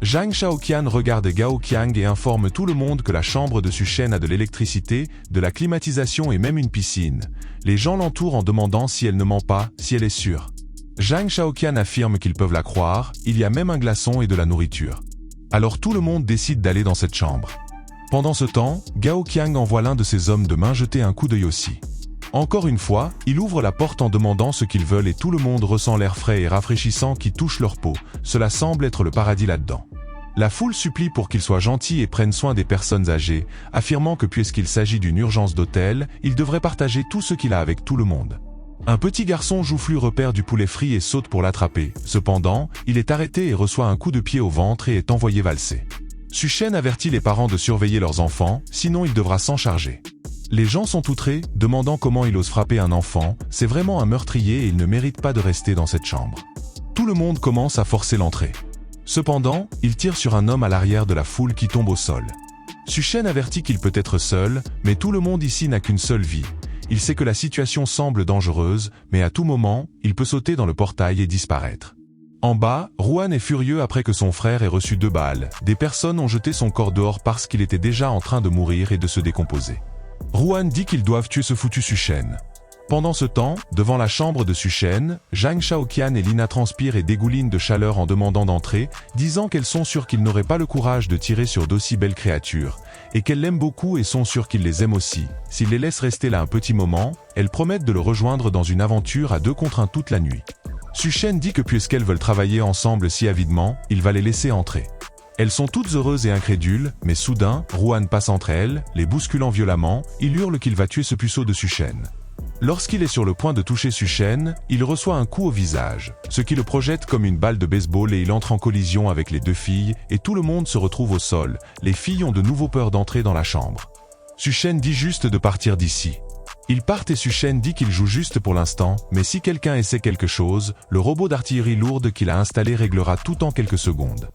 Zhang Shaoqian regarde Gao Qiang et informe tout le monde que la chambre de Su Shen a de l'électricité, de la climatisation et même une piscine. Les gens l'entourent en demandant si elle ne ment pas, si elle est sûre. Zhang Shaoqian affirme qu'ils peuvent la croire, il y a même un glaçon et de la nourriture. Alors tout le monde décide d'aller dans cette chambre. Pendant ce temps, Gao Qiang envoie l'un de ses hommes de main jeter un coup d'œil aussi. Encore une fois, il ouvre la porte en demandant ce qu'ils veulent et tout le monde ressent l'air frais et rafraîchissant qui touche leur peau. Cela semble être le paradis là-dedans. La foule supplie pour qu'ils soient gentils et prennent soin des personnes âgées, affirmant que puisqu'il s'agit d'une urgence d'hôtel, il devrait partager tout ce qu'il a avec tout le monde. Un petit garçon joufflu repère du poulet frit et saute pour l'attraper. Cependant, il est arrêté et reçoit un coup de pied au ventre et est envoyé valser. Su Shen avertit les parents de surveiller leurs enfants, sinon il devra s'en charger. Les gens sont outrés, demandant comment il ose frapper un enfant. C'est vraiment un meurtrier et il ne mérite pas de rester dans cette chambre. Tout le monde commence à forcer l'entrée. Cependant, il tire sur un homme à l'arrière de la foule qui tombe au sol. Su Shen avertit qu'il peut être seul, mais tout le monde ici n'a qu'une seule vie. Il sait que la situation semble dangereuse, mais à tout moment, il peut sauter dans le portail et disparaître. En bas, Ruan est furieux après que son frère ait reçu 2 balles. Des personnes ont jeté son corps dehors parce qu'il était déjà en train de mourir et de se décomposer. Ruan dit qu'ils doivent tuer ce foutu Su Shen. Pendant ce temps, devant la chambre de Su Shen, Zhang Shaoqian et Lina transpirent et dégoulinent de chaleur en demandant d'entrer, disant qu'elles sont sûres qu'ils n'auraient pas le courage de tirer sur d'aussi belles créatures, et qu'elles l'aiment beaucoup et sont sûres qu'il les aime aussi. S'ils les laissent rester là un petit moment, elles promettent de le rejoindre dans une aventure à 2 contre 1 toute la nuit. Su Shen dit que puisqu'elles veulent travailler ensemble si avidement, il va les laisser entrer. Elles sont toutes heureuses et incrédules, mais soudain, Ruan passe entre elles, les bousculant violemment, il hurle qu'il va tuer ce puceau de Su Shen. Lorsqu'il est sur le point de toucher Su Shen, il reçoit un coup au visage, ce qui le projette comme une balle de baseball et il entre en collision avec les 2 filles, et tout le monde se retrouve au sol. Les filles ont de nouveau peur d'entrer dans la chambre. Su Shen dit juste de partir d'ici. Ils partent et Su Shen dit qu'il joue juste pour l'instant, mais si quelqu'un essaie quelque chose, le robot d'artillerie lourde qu'il a installé réglera tout en quelques secondes.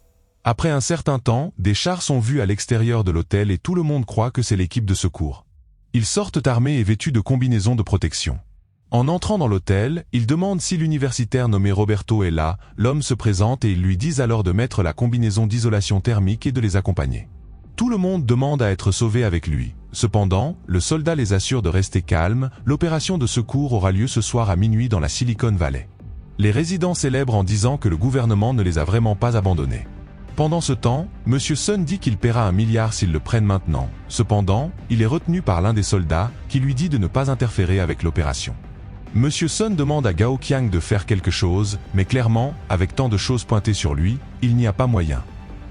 Après un certain temps, des chars sont vus à l'extérieur de l'hôtel et tout le monde croit que c'est l'équipe de secours. Ils sortent armés et vêtus de combinaisons de protection. En entrant dans l'hôtel, ils demandent si l'universitaire nommé Roberto est là, l'homme se présente et ils lui disent alors de mettre la combinaison d'isolation thermique et de les accompagner. Tout le monde demande à être sauvé avec lui. Cependant, le soldat les assure de rester calmes, l'opération de secours aura lieu ce soir à minuit dans la Silicon Valley. Les résidents célèbrent en disant que le gouvernement ne les a vraiment pas abandonnés. Pendant ce temps, M. Sun dit qu'il paiera 1 milliard s'ils le prennent maintenant. Cependant, il est retenu par l'un des soldats, qui lui dit de ne pas interférer avec l'opération. M. Sun demande à Gao Qiang de faire quelque chose, mais clairement, avec tant de choses pointées sur lui, il n'y a pas moyen.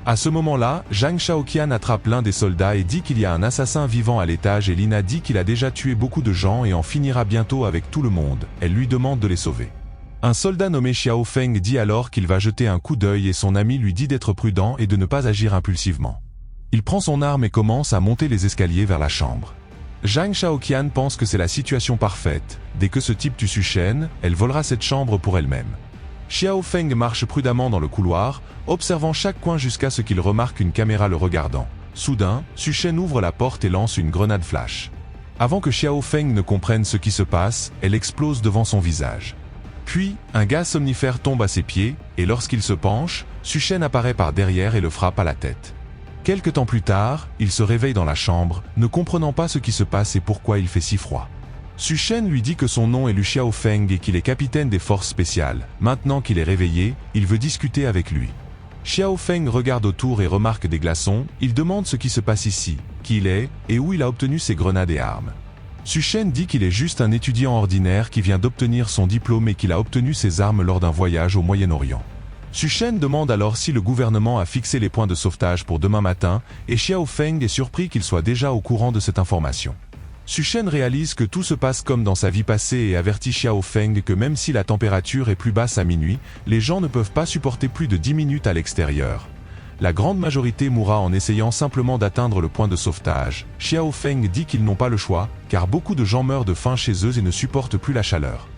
À ce moment-là, Zhang Shaoqian attrape l'un des soldats et dit qu'il y a un assassin vivant à l'étage et Lina dit qu'il a déjà tué beaucoup de gens et en finira bientôt avec tout le monde. Elle lui demande de les sauver. Un soldat nommé Xiao Feng dit alors qu'il va jeter un coup d'œil et son ami lui dit d'être prudent et de ne pas agir impulsivement. Il prend son arme et commence à monter les escaliers vers la chambre. Zhang Shaoqian pense que c'est la situation parfaite. Dès que ce type tue Su Shen, elle volera cette chambre pour elle-même. Xiao Feng marche prudemment dans le couloir, observant chaque coin jusqu'à ce qu'il remarque une caméra le regardant. Soudain, Su Shen ouvre la porte et lance une grenade flash. Avant que Xiao Feng ne comprenne ce qui se passe, elle explose devant son visage. Puis, un gaz somnifère tombe à ses pieds, et lorsqu'il se penche, Su Shen apparaît par derrière et le frappe à la tête. Quelque temps plus tard, il se réveille dans la chambre, ne comprenant pas ce qui se passe et pourquoi il fait si froid. Su Shen lui dit que son nom est Lu Xiao Feng et qu'il est capitaine des forces spéciales. Maintenant qu'il est réveillé, il veut discuter avec lui. Xiao Feng regarde autour et remarque des glaçons, il demande ce qui se passe ici, qui il est, et où il a obtenu ses grenades et armes. Su Shen dit qu'il est juste un étudiant ordinaire qui vient d'obtenir son diplôme et qu'il a obtenu ses armes lors d'un voyage au Moyen-Orient. Su Shen demande alors si le gouvernement a fixé les points de sauvetage pour demain matin, et Xiao Feng est surpris qu'il soit déjà au courant de cette information. Su Shen réalise que tout se passe comme dans sa vie passée et avertit Xiao Feng que même si la température est plus basse à minuit, les gens ne peuvent pas supporter plus de 10 minutes à l'extérieur. La grande majorité mourra en essayant simplement d'atteindre le point de sauvetage. Xiao Feng dit qu'ils n'ont pas le choix, car beaucoup de gens meurent de faim chez eux et ne supportent plus la chaleur.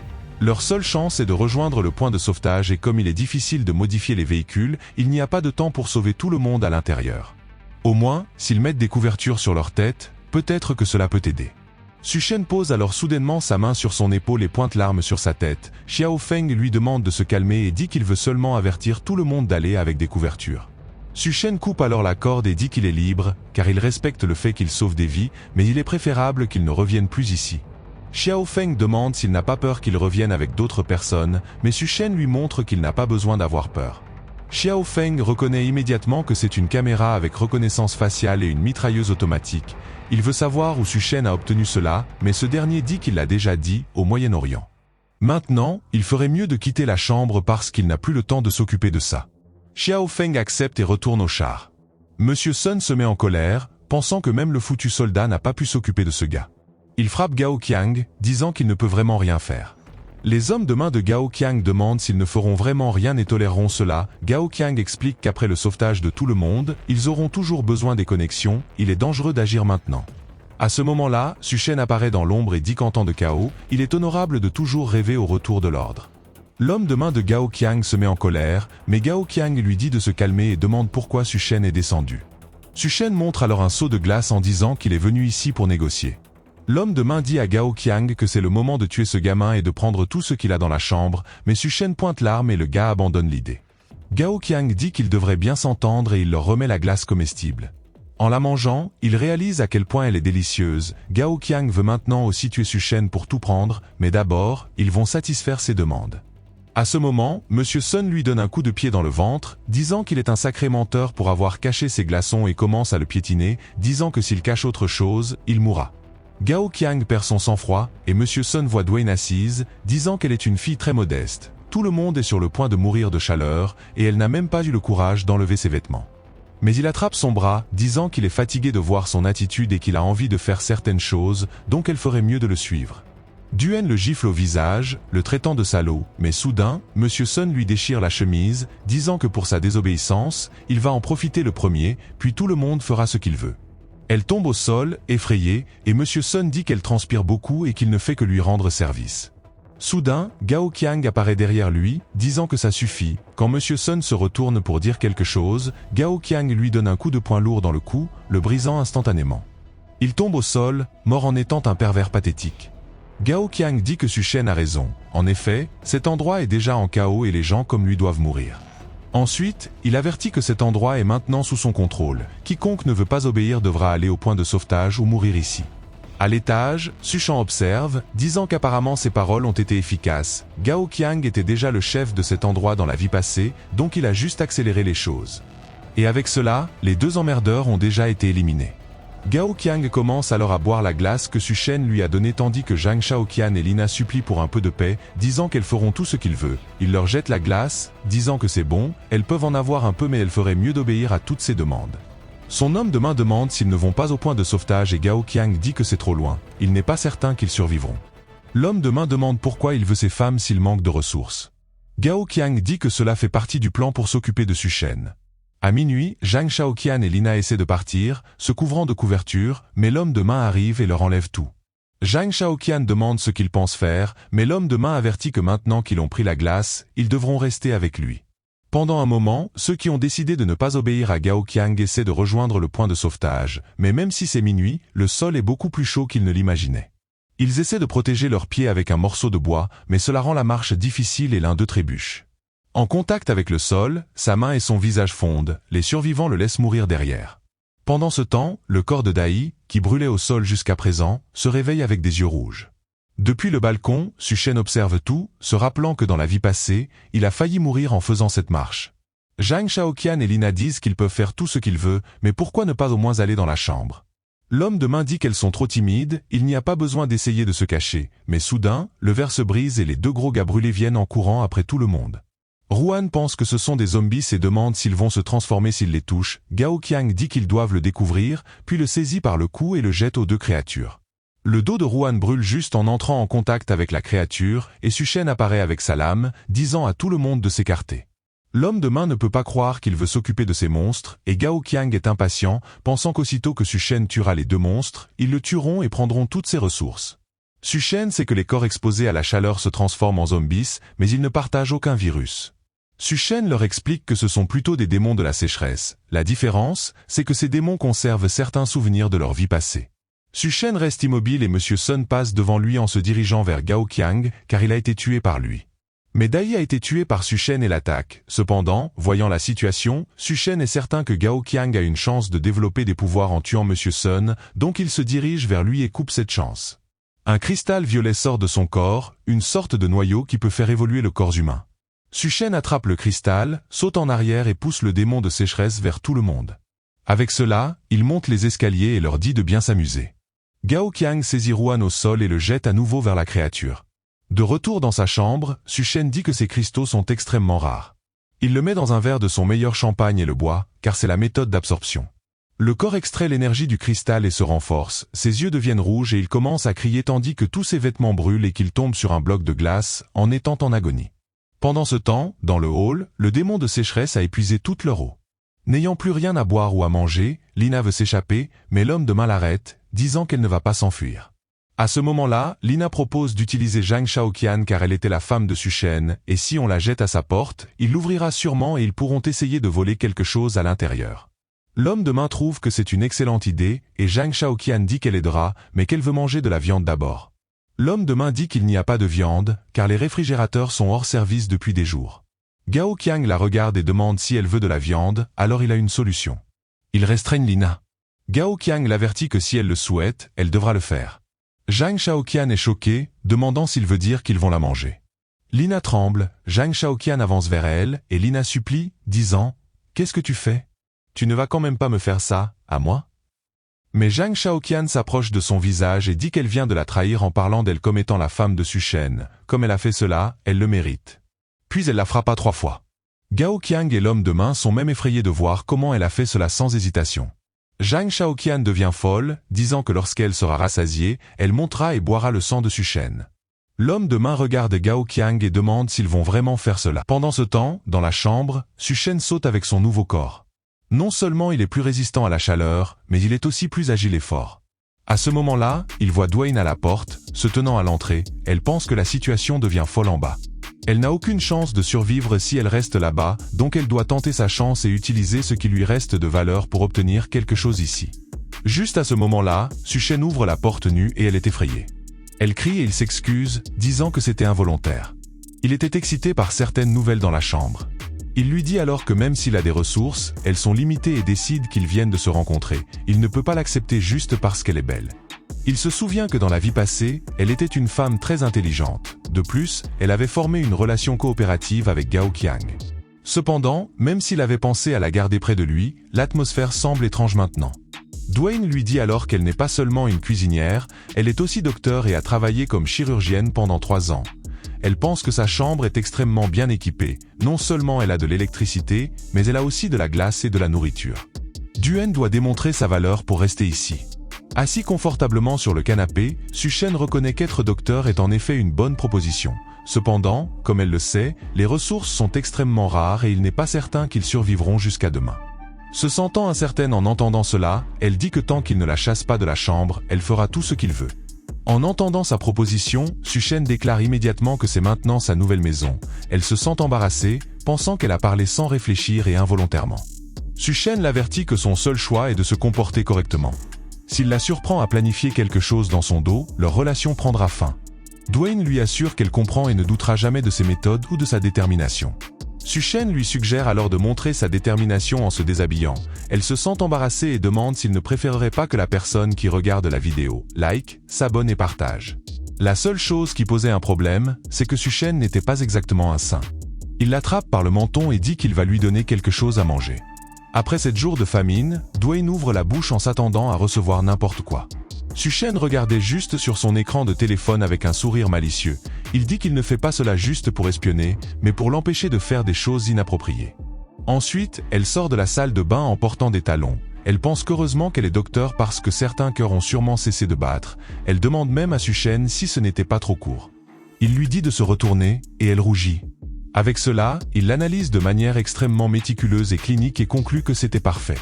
Leur seule chance est de rejoindre le point de sauvetage et comme il est difficile de modifier les véhicules, il n'y a pas de temps pour sauver tout le monde à l'intérieur. Au moins, s'ils mettent des couvertures sur leur tête, peut-être que cela peut aider. Su-Shen pose alors soudainement sa main sur son épaule et pointe l'arme sur sa tête. Xiao Feng lui demande de se calmer et dit qu'il veut seulement avertir tout le monde d'aller avec des couvertures. Su-Shen coupe alors la corde et dit qu'il est libre, car il respecte le fait qu'il sauve des vies, mais il est préférable qu'il ne revienne plus ici. Xiao Feng demande s'il n'a pas peur qu'il revienne avec d'autres personnes, mais Su-Shen lui montre qu'il n'a pas besoin d'avoir peur. Xiao Feng reconnaît immédiatement que c'est une caméra avec reconnaissance faciale et une mitrailleuse automatique. Il veut savoir où Su-Shen a obtenu cela, mais ce dernier dit qu'il l'a déjà dit, au Moyen-Orient. Maintenant, il ferait mieux de quitter la chambre parce qu'il n'a plus le temps de s'occuper de ça. Xiao Feng accepte et retourne au char. Monsieur Sun se met en colère, pensant que même le foutu soldat n'a pas pu s'occuper de ce gars. Il frappe Gao Qiang, disant qu'il ne peut vraiment rien faire. Les hommes de main de Gao Qiang demandent s'ils ne feront vraiment rien et toléreront cela. Gao Qiang explique qu'après le sauvetage de tout le monde, ils auront toujours besoin des connexions, il est dangereux d'agir maintenant. À ce moment-là, Su-Shen apparaît dans l'ombre et dit qu'en temps de chaos, il est honorable de toujours rêver au retour de l'ordre. L'homme de main de Gao Qiang se met en colère, mais Gao Qiang lui dit de se calmer et demande pourquoi Su-Shen est descendu. Su-Shen montre alors un seau de glace en disant qu'il est venu ici pour négocier. L'homme de main dit à Gao Qiang que c'est le moment de tuer ce gamin et de prendre tout ce qu'il a dans la chambre, mais Su-Shen pointe l'arme et le gars abandonne l'idée. Gao Qiang dit qu'ils devraient bien s'entendre et il leur remet la glace comestible. En la mangeant, il réalise à quel point elle est délicieuse. Gao Qiang veut maintenant aussi tuer Su-Shen pour tout prendre, mais d'abord, ils vont satisfaire ses demandes. À ce moment, Monsieur Sun lui donne un coup de pied dans le ventre, disant qu'il est un sacré menteur pour avoir caché ses glaçons et commence à le piétiner, disant que s'il cache autre chose, il mourra. Gao Qiang perd son sang-froid, et Monsieur Sun voit Dwayne assise, disant qu'elle est une fille très modeste. Tout le monde est sur le point de mourir de chaleur, et elle n'a même pas eu le courage d'enlever ses vêtements. Mais il attrape son bras, disant qu'il est fatigué de voir son attitude et qu'il a envie de faire certaines choses, donc elle ferait mieux de le suivre. Duen le gifle au visage, le traitant de salaud, mais soudain, Monsieur Sun lui déchire la chemise, disant que pour sa désobéissance, il va en profiter le premier, puis tout le monde fera ce qu'il veut. Elle tombe au sol, effrayée, et Monsieur Sun dit qu'elle transpire beaucoup et qu'il ne fait que lui rendre service. Soudain, Gao Qiang apparaît derrière lui, disant que ça suffit. Quand Monsieur Sun se retourne pour dire quelque chose, Gao Qiang lui donne un coup de poing lourd dans le cou, le brisant instantanément. Il tombe au sol, mort en étant un pervers pathétique. Gao Qiang dit que Su-Shen a raison. En effet, cet endroit est déjà en chaos et les gens comme lui doivent mourir. Ensuite, il avertit que cet endroit est maintenant sous son contrôle. Quiconque ne veut pas obéir devra aller au point de sauvetage ou mourir ici. À l'étage, Su-Shan observe, disant qu'apparemment ses paroles ont été efficaces. Gao Qiang était déjà le chef de cet endroit dans la vie passée, donc il a juste accéléré les choses. Et avec cela, les deux emmerdeurs ont déjà été éliminés. Gao Qiang commence alors à boire la glace que Su-Shen lui a donnée tandis que Zhang Shaoqian et Lina supplient pour un peu de paix, disant qu'elles feront tout ce qu'il veut. Il leur jette la glace, disant que c'est bon, elles peuvent en avoir un peu mais elles feraient mieux d'obéir à toutes ses demandes. Son homme de main demande s'ils ne vont pas au point de sauvetage et Gao Qiang dit que c'est trop loin. Il n'est pas certain qu'ils survivront. L'homme de main demande pourquoi il veut ces femmes s'il manque de ressources. Gao Qiang dit que cela fait partie du plan pour s'occuper de Su-Shen. À minuit, Zhang Shaoqian et Lina essaient de partir, se couvrant de couverture, mais l'homme de main arrive et leur enlève tout. Zhang Shaoqian demande ce qu'ils pensent faire, mais l'homme de main avertit que maintenant qu'ils ont pris la glace, ils devront rester avec lui. Pendant un moment, ceux qui ont décidé de ne pas obéir à Gao Qiang essaient de rejoindre le point de sauvetage, mais même si c'est minuit, le sol est beaucoup plus chaud qu'ils ne l'imaginaient. Ils essaient de protéger leurs pieds avec un morceau de bois, mais cela rend la marche difficile et l'un d'eux trébuche. En contact avec le sol, sa main et son visage fondent, les survivants le laissent mourir derrière. Pendant ce temps, le corps de Dai, qui brûlait au sol jusqu'à présent, se réveille avec des yeux rouges. Depuis le balcon, Su-Shen observe tout, se rappelant que dans la vie passée, il a failli mourir en faisant cette marche. Zhang Shaoqian et Lina disent qu'ils peuvent faire tout ce qu'ils veulent, mais pourquoi ne pas au moins aller dans la chambre? L'homme de main dit qu'elles sont trop timides, il n'y a pas besoin d'essayer de se cacher, mais soudain, le verre se brise et les deux gros gars brûlés viennent en courant après tout le monde. Ruan pense que ce sont des zombies et demande s'ils vont se transformer s'ils les touchent. Gao Qiang dit qu'ils doivent le découvrir, puis le saisit par le cou et le jette aux deux créatures. Le dos de Ruan brûle juste en entrant en contact avec la créature, et Su-Shen apparaît avec sa lame, disant à tout le monde de s'écarter. L'homme de main ne peut pas croire qu'il veut s'occuper de ces monstres, et Gao Qiang est impatient, pensant qu'aussitôt que Su-Shen tuera les deux monstres, ils le tueront et prendront toutes ses ressources. Su-Shen sait que les corps exposés à la chaleur se transforment en zombies, mais ils ne partagent aucun virus. Su-Shen leur explique que ce sont plutôt des démons de la sécheresse. La différence, c'est que ces démons conservent certains souvenirs de leur vie passée. Su-Shen reste immobile et Monsieur Sun passe devant lui en se dirigeant vers Gao Qiang, car il a été tué par lui. Mais Dai a été tué par Su-Shen et l'attaque. Cependant, voyant la situation, Su-Shen est certain que Gao Qiang a une chance de développer des pouvoirs en tuant Monsieur Sun, donc il se dirige vers lui et coupe cette chance. Un cristal violet sort de son corps, une sorte de noyau qui peut faire évoluer le corps humain. Su-Shen attrape le cristal, saute en arrière et pousse le démon de sécheresse vers tout le monde. Avec cela, il monte les escaliers et leur dit de bien s'amuser. Gao Qiang saisit Ruan au sol et le jette à nouveau vers la créature. De retour dans sa chambre, Su-Shen dit que ces cristaux sont extrêmement rares. Il le met dans un verre de son meilleur champagne et le boit, car c'est la méthode d'absorption. Le corps extrait l'énergie du cristal et se renforce, ses yeux deviennent rouges et il commence à crier tandis que tous ses vêtements brûlent et qu'il tombe sur un bloc de glace, en étant en agonie. Pendant ce temps, dans le hall, le démon de sécheresse a épuisé toute leur eau. N'ayant plus rien à boire ou à manger, Lina veut s'échapper, mais l'homme de main l'arrête, disant qu'elle ne va pas s'enfuir. À ce moment-là, Lina propose d'utiliser Zhang Shaoqian car elle était la femme de Su-Shen, et si on la jette à sa porte, il l'ouvrira sûrement et ils pourront essayer de voler quelque chose à l'intérieur. L'homme de main trouve que c'est une excellente idée, et Zhang Shaoqian dit qu'elle aidera, mais qu'elle veut manger de la viande d'abord. L'homme de main dit qu'il n'y a pas de viande, car les réfrigérateurs sont hors service depuis des jours. Gao Qiang la regarde et demande si elle veut de la viande, alors il a une solution. Il restreigne Lina. Gao Qiang l'avertit que si elle le souhaite, elle devra le faire. Zhang Shaoqian est choqué, demandant s'il veut dire qu'ils vont la manger. Lina tremble, Zhang Shaoqian avance vers elle, et Lina supplie, disant « Qu'est-ce que tu fais? Tu ne vas quand même pas me faire ça, à moi ?» Mais Zhang Shaoqian s'approche de son visage et dit qu'elle vient de la trahir en parlant d'elle comme étant la femme de Su-Shen. Comme elle a fait cela, elle le mérite. Puis elle la frappa 3 fois. Gao Qiang et l'homme de main sont même effrayés de voir comment elle a fait cela sans hésitation. Zhang Shaoqian devient folle, disant que lorsqu'elle sera rassasiée, elle montera et boira le sang de Su-Shen. L'homme de main regarde Gao Qiang et demande s'ils vont vraiment faire cela. Pendant ce temps, dans la chambre, Su-Shen saute avec son nouveau corps. Non seulement il est plus résistant à la chaleur, mais il est aussi plus agile et fort. À ce moment-là, il voit Dwayne à la porte, se tenant à l'entrée, elle pense que la situation devient folle en bas. Elle n'a aucune chance de survivre si elle reste là-bas, donc elle doit tenter sa chance et utiliser ce qui lui reste de valeur pour obtenir quelque chose ici. Juste à ce moment-là, Su-Shen ouvre la porte nue et elle est effrayée. Elle crie et il s'excuse, disant que c'était involontaire. Il était excité par certaines nouvelles dans la chambre. Il lui dit alors que même s'il a des ressources, elles sont limitées et décide qu'ils viennent de se rencontrer. Il ne peut pas l'accepter juste parce qu'elle est belle. Il se souvient que dans la vie passée, elle était une femme très intelligente. De plus, elle avait formé une relation coopérative avec Gao Qiang. Cependant, même s'il avait pensé à la garder près de lui, l'atmosphère semble étrange maintenant. Dwayne lui dit alors qu'elle n'est pas seulement une cuisinière, elle est aussi docteur et a travaillé comme chirurgienne pendant 3 ans. Elle pense que sa chambre est extrêmement bien équipée. Non seulement elle a de l'électricité, mais elle a aussi de la glace et de la nourriture. Duen doit démontrer sa valeur pour rester ici. Assis confortablement sur le canapé, Su-Shen reconnaît qu'être docteur est en effet une bonne proposition. Cependant, comme elle le sait, les ressources sont extrêmement rares et il n'est pas certain qu'ils survivront jusqu'à demain. Se sentant incertaine en entendant cela, elle dit que tant qu'il ne la chasse pas de la chambre, elle fera tout ce qu'il veut. En entendant sa proposition, Su-Shen déclare immédiatement que c'est maintenant sa nouvelle maison. Elle se sent embarrassée, pensant qu'elle a parlé sans réfléchir et involontairement. Su-Shen l'avertit que son seul choix est de se comporter correctement. S'il la surprend à planifier quelque chose dans son dos, leur relation prendra fin. Dwayne lui assure qu'elle comprend et ne doutera jamais de ses méthodes ou de sa détermination. Su-Shen lui suggère alors de montrer sa détermination en se déshabillant. Elle se sent embarrassée et demande s'il ne préférerait pas que la personne qui regarde la vidéo like, s'abonne et partage. La seule chose qui posait un problème, c'est que Su-Shen n'était pas exactement un saint. Il l'attrape par le menton et dit qu'il va lui donner quelque chose à manger. Après 7 jours de famine, Dwayne ouvre la bouche en s'attendant à recevoir n'importe quoi. Su-Shen regardait juste sur son écran de téléphone avec un sourire malicieux. Il dit qu'il ne fait pas cela juste pour espionner, mais pour l'empêcher de faire des choses inappropriées. Ensuite, elle sort de la salle de bain en portant des talons. Elle pense qu'heureusement qu'elle est docteur parce que certains cœurs ont sûrement cessé de battre. Elle demande même à Su-Shen si ce n'était pas trop court. Il lui dit de se retourner, et elle rougit. Avec cela, il l'analyse de manière extrêmement méticuleuse et clinique et conclut que c'était parfait.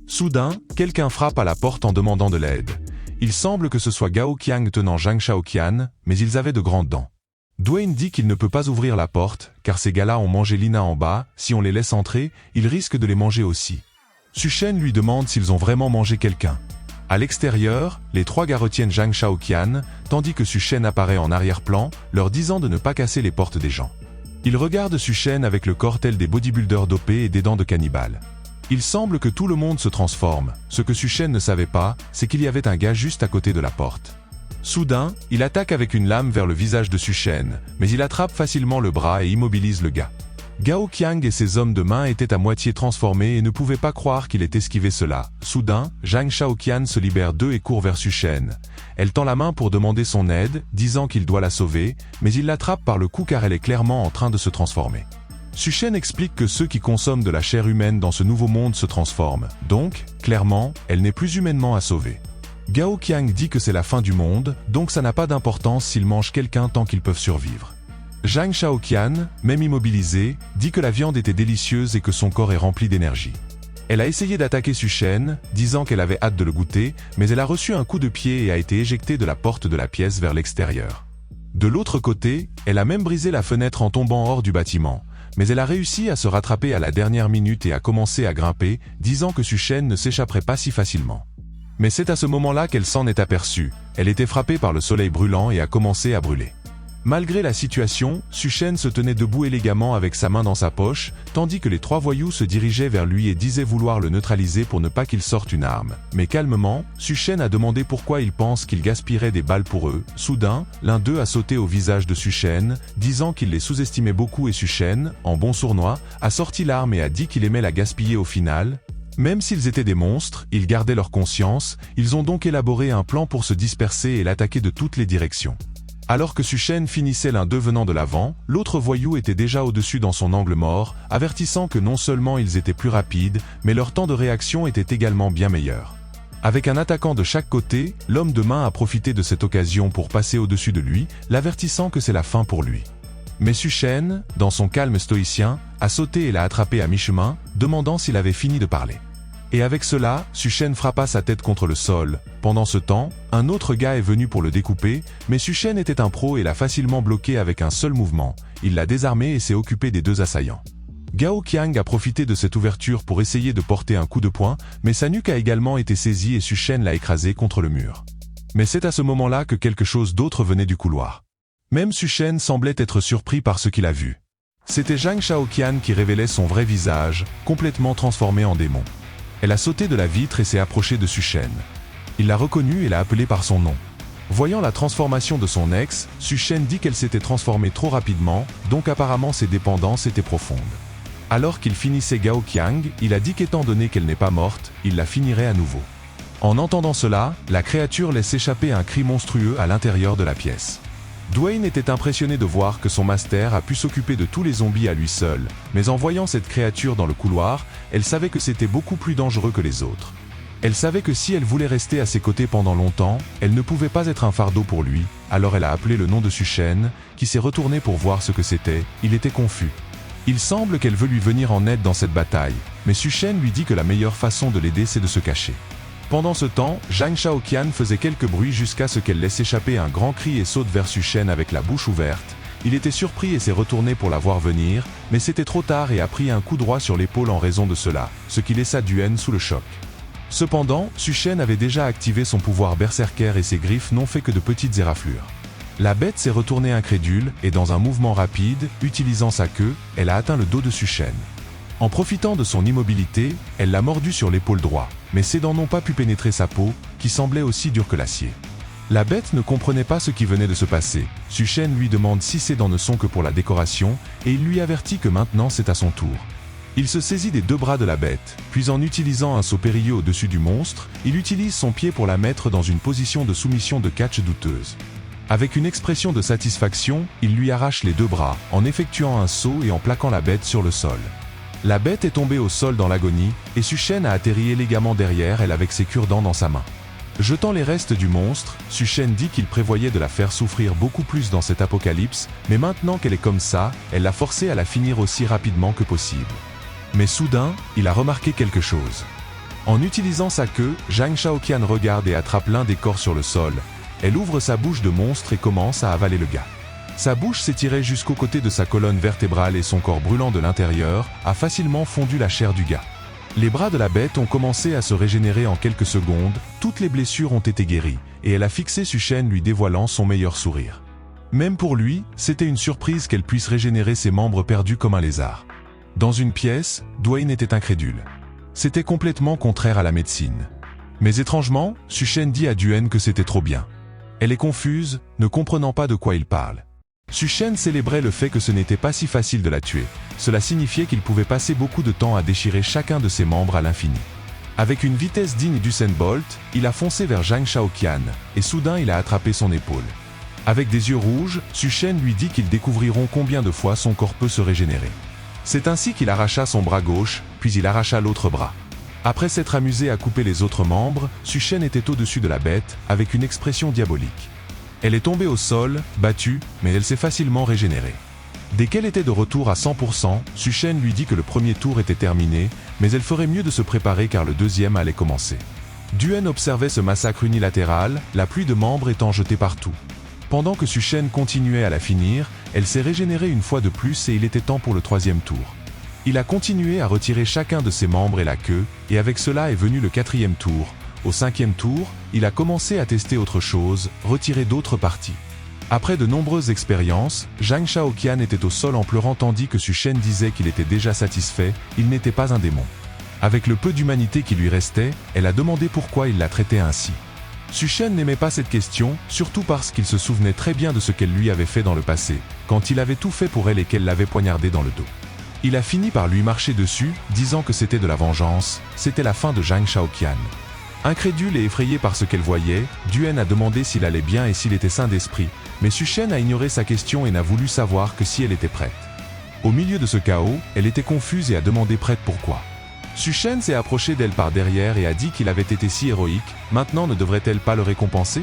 Soudain, quelqu'un frappe à la porte en demandant de l'aide. Il semble que ce soit Gao Qiang tenant Zhang Shaoqian, mais ils avaient de grandes dents. Dwayne dit qu'il ne peut pas ouvrir la porte, car ces gars-là ont mangé Lina en bas, si on les laisse entrer, ils risquent de les manger aussi. Su-Shen lui demande s'ils ont vraiment mangé quelqu'un. À l'extérieur, les trois gars retiennent Zhang Shaoqian, tandis que Su Shen apparaît en arrière-plan, leur disant de ne pas casser les portes des gens. Ils regardent Su Shen avec le corps tel des bodybuilders dopés et des dents de cannibale. Il semble que tout le monde se transforme. Ce que Su Shen ne savait pas, c'est qu'il y avait un gars juste à côté de la porte. Soudain, il attaque avec une lame vers le visage de Su Shen, mais il attrape facilement le bras et immobilise le gars. Gao Qiang et ses hommes de main étaient à moitié transformés et ne pouvaient pas croire qu'il ait esquivé cela. Soudain, Zhang Shaoqian se libère d'eux et court vers Su Shen. Elle tend la main pour demander son aide, disant qu'il doit la sauver, mais il l'attrape par le cou car elle est clairement en train de se transformer. Su Shen explique que ceux qui consomment de la chair humaine dans ce nouveau monde se transforment, donc, clairement, elle n'est plus humainement à sauver. Gao Qiang dit que c'est la fin du monde, donc ça n'a pas d'importance s'ils mangent quelqu'un tant qu'ils peuvent survivre. Zhang Shaoqian, même immobilisée, dit que la viande était délicieuse et que son corps est rempli d'énergie. Elle a essayé d'attaquer Su Shen, disant qu'elle avait hâte de le goûter, mais elle a reçu un coup de pied et a été éjectée de la porte de la pièce vers l'extérieur. De l'autre côté, elle a même brisé la fenêtre en tombant hors du bâtiment, mais elle a réussi à se rattraper à la dernière minute et a commencé à grimper, disant que Su Shen ne s'échapperait pas si facilement. Mais c'est à ce moment-là qu'elle s'en est aperçue. Elle était frappée par le soleil brûlant et a commencé à brûler. Malgré la situation, Su Shen se tenait debout élégamment avec sa main dans sa poche, tandis que les trois voyous se dirigeaient vers lui et disaient vouloir le neutraliser pour ne pas qu'il sorte une arme. Mais calmement, Su Shen a demandé pourquoi ils pensent qu'il gaspillerait des balles pour eux. Soudain, l'un d'eux a sauté au visage de Su Shen, disant qu'il les sous-estimait beaucoup et Su Shen, en bon sournois, a sorti l'arme et a dit qu'il aimait la gaspiller au final. Même s'ils étaient des monstres, ils gardaient leur conscience, ils ont donc élaboré un plan pour se disperser et l'attaquer de toutes les directions. Alors que Su Shen finissait l'un d'eux venant de l'avant, l'autre voyou était déjà au-dessus dans son angle mort, avertissant que non seulement ils étaient plus rapides, mais leur temps de réaction était également bien meilleur. Avec un attaquant de chaque côté, l'homme de main a profité de cette occasion pour passer au-dessus de lui, l'avertissant que c'est la fin pour lui. Mais Su Shen, dans son calme stoïcien, a sauté et l'a attrapé à mi-chemin, demandant s'il avait fini de parler. Et avec cela, Su Shen frappa sa tête contre le sol. Pendant ce temps, un autre gars est venu pour le découper, mais Su Shen était un pro et l'a facilement bloqué avec un seul mouvement. Il l'a désarmé et s'est occupé des deux assaillants. Gao Qiang a profité de cette ouverture pour essayer de porter un coup de poing, mais sa nuque a également été saisie et Su Shen l'a écrasé contre le mur. Mais c'est à ce moment-là que quelque chose d'autre venait du couloir. Même Su Shen semblait être surpris par ce qu'il a vu. C'était Zhang Shaoqian qui révélait son vrai visage, complètement transformé en démon. Elle a sauté de la vitre et s'est approchée de Su Shen. Il l'a reconnue et l'a appelée par son nom. Voyant la transformation de son ex, Su Shen dit qu'elle s'était transformée trop rapidement, donc apparemment ses dépendances étaient profondes. Alors qu'il finissait Gao Qiang, il a dit qu'étant donné qu'elle n'est pas morte, il la finirait à nouveau. En entendant cela, la créature laisse échapper un cri monstrueux à l'intérieur de la pièce. Dwayne était impressionné de voir que son master a pu s'occuper de tous les zombies à lui seul, mais en voyant cette créature dans le couloir, elle savait que c'était beaucoup plus dangereux que les autres. Elle savait que si elle voulait rester à ses côtés pendant longtemps, elle ne pouvait pas être un fardeau pour lui, alors elle a appelé le nom de Su Shen, qui s'est retourné pour voir ce que c'était. Il était confus. Il semble qu'elle veut lui venir en aide dans cette bataille, mais Su Shen lui dit que la meilleure façon de l'aider c'est de se cacher. Pendant ce temps, Zhang Shaoqian faisait quelques bruits jusqu'à ce qu'elle laisse échapper un grand cri et saute vers Su Shen avec la bouche ouverte. Il était surpris et s'est retourné pour la voir venir, mais c'était trop tard et a pris un coup droit sur l'épaule en raison de cela, ce qui laissa Duen sous le choc. Cependant, Su Shen avait déjà activé son pouvoir berserker et ses griffes n'ont fait que de petites éraflures. La bête s'est retournée incrédule et dans un mouvement rapide, utilisant sa queue, elle a atteint le dos de Su Shen. En profitant de son immobilité, elle l'a mordu sur l'épaule droite, mais ses dents n'ont pas pu pénétrer sa peau, qui semblait aussi dure que l'acier. La bête ne comprenait pas ce qui venait de se passer. Su Shen lui demande si ses dents ne sont que pour la décoration, et il lui avertit que maintenant c'est à son tour. Il se saisit des deux bras de la bête, puis en utilisant un saut périlleux au-dessus du monstre, il utilise son pied pour la mettre dans une position de soumission de catch douteuse. Avec une expression de satisfaction, il lui arrache les deux bras, en effectuant un saut et en plaquant la bête sur le sol. La bête est tombée au sol dans l'agonie, et Su Shen a atterri élégamment derrière elle avec ses cure-dents dans sa main. Jetant les restes du monstre, Su Shen dit qu'il prévoyait de la faire souffrir beaucoup plus dans cet apocalypse, mais maintenant qu'elle est comme ça, elle l'a forcée à la finir aussi rapidement que possible. Mais soudain, il a remarqué quelque chose. En utilisant sa queue, Zhang Shaoqian regarde et attrape l'un des corps sur le sol. Elle ouvre sa bouche de monstre et commence à avaler le gars. Sa bouche s'étirait jusqu'au côté de sa colonne vertébrale et son corps brûlant de l'intérieur a facilement fondu la chair du gars. Les bras de la bête ont commencé à se régénérer en quelques secondes, toutes les blessures ont été guéries, et elle a fixé Suchen lui dévoilant son meilleur sourire. Même pour lui, c'était une surprise qu'elle puisse régénérer ses membres perdus comme un lézard. Dans une pièce, Dwayne était incrédule. C'était complètement contraire à la médecine. Mais étrangement, Suchen dit à Duen que c'était trop bien. Elle est confuse, ne comprenant pas de quoi il parle. Suchen célébrait le fait que ce n'était pas si facile de la tuer. Cela signifiait qu'il pouvait passer beaucoup de temps à déchirer chacun de ses membres à l'infini. Avec une vitesse digne d'Usain Bolt, il a foncé vers Zhang Shaoqian, et soudain il a attrapé son épaule. Avec des yeux rouges, Suchen lui dit qu'ils découvriront combien de fois son corps peut se régénérer. C'est ainsi qu'il arracha son bras gauche, puis il arracha l'autre bras. Après s'être amusé à couper les autres membres, Suchen était au-dessus de la bête, avec une expression diabolique. Elle est tombée au sol, battue, mais elle s'est facilement régénérée. Dès qu'elle était de retour à 100%, Suchen lui dit que le premier tour était terminé, mais elle ferait mieux de se préparer car le deuxième allait commencer. Duen observait ce massacre unilatéral, la pluie de membres étant jetée partout. Pendant que Suchen continuait à la finir, elle s'est régénérée une fois de plus et il était temps pour le troisième tour. Il a continué à retirer chacun de ses membres et la queue, et avec cela est venu le quatrième tour. Au cinquième tour, il a commencé à tester autre chose, retirer d'autres parties. Après de nombreuses expériences, Zhang Shaoqian était au sol en pleurant tandis que Suchen disait qu'il était déjà satisfait, il n'était pas un démon. Avec le peu d'humanité qui lui restait, elle a demandé pourquoi il la traitait ainsi. Suchen n'aimait pas cette question, surtout parce qu'il se souvenait très bien de ce qu'elle lui avait fait dans le passé, quand il avait tout fait pour elle et qu'elle l'avait poignardé dans le dos. Il a fini par lui marcher dessus, disant que c'était de la vengeance, c'était la fin de Zhang Shaoqian. Incrédule et effrayé par ce qu'elle voyait, Duen a demandé s'il allait bien et s'il était sain d'esprit, mais Suchen a ignoré sa question et n'a voulu savoir que si elle était prête. Au milieu de ce chaos, elle était confuse et a demandé prête pourquoi. Suchen s'est approché d'elle par derrière et a dit qu'il avait été si héroïque, maintenant ne devrait-elle pas le récompenser ?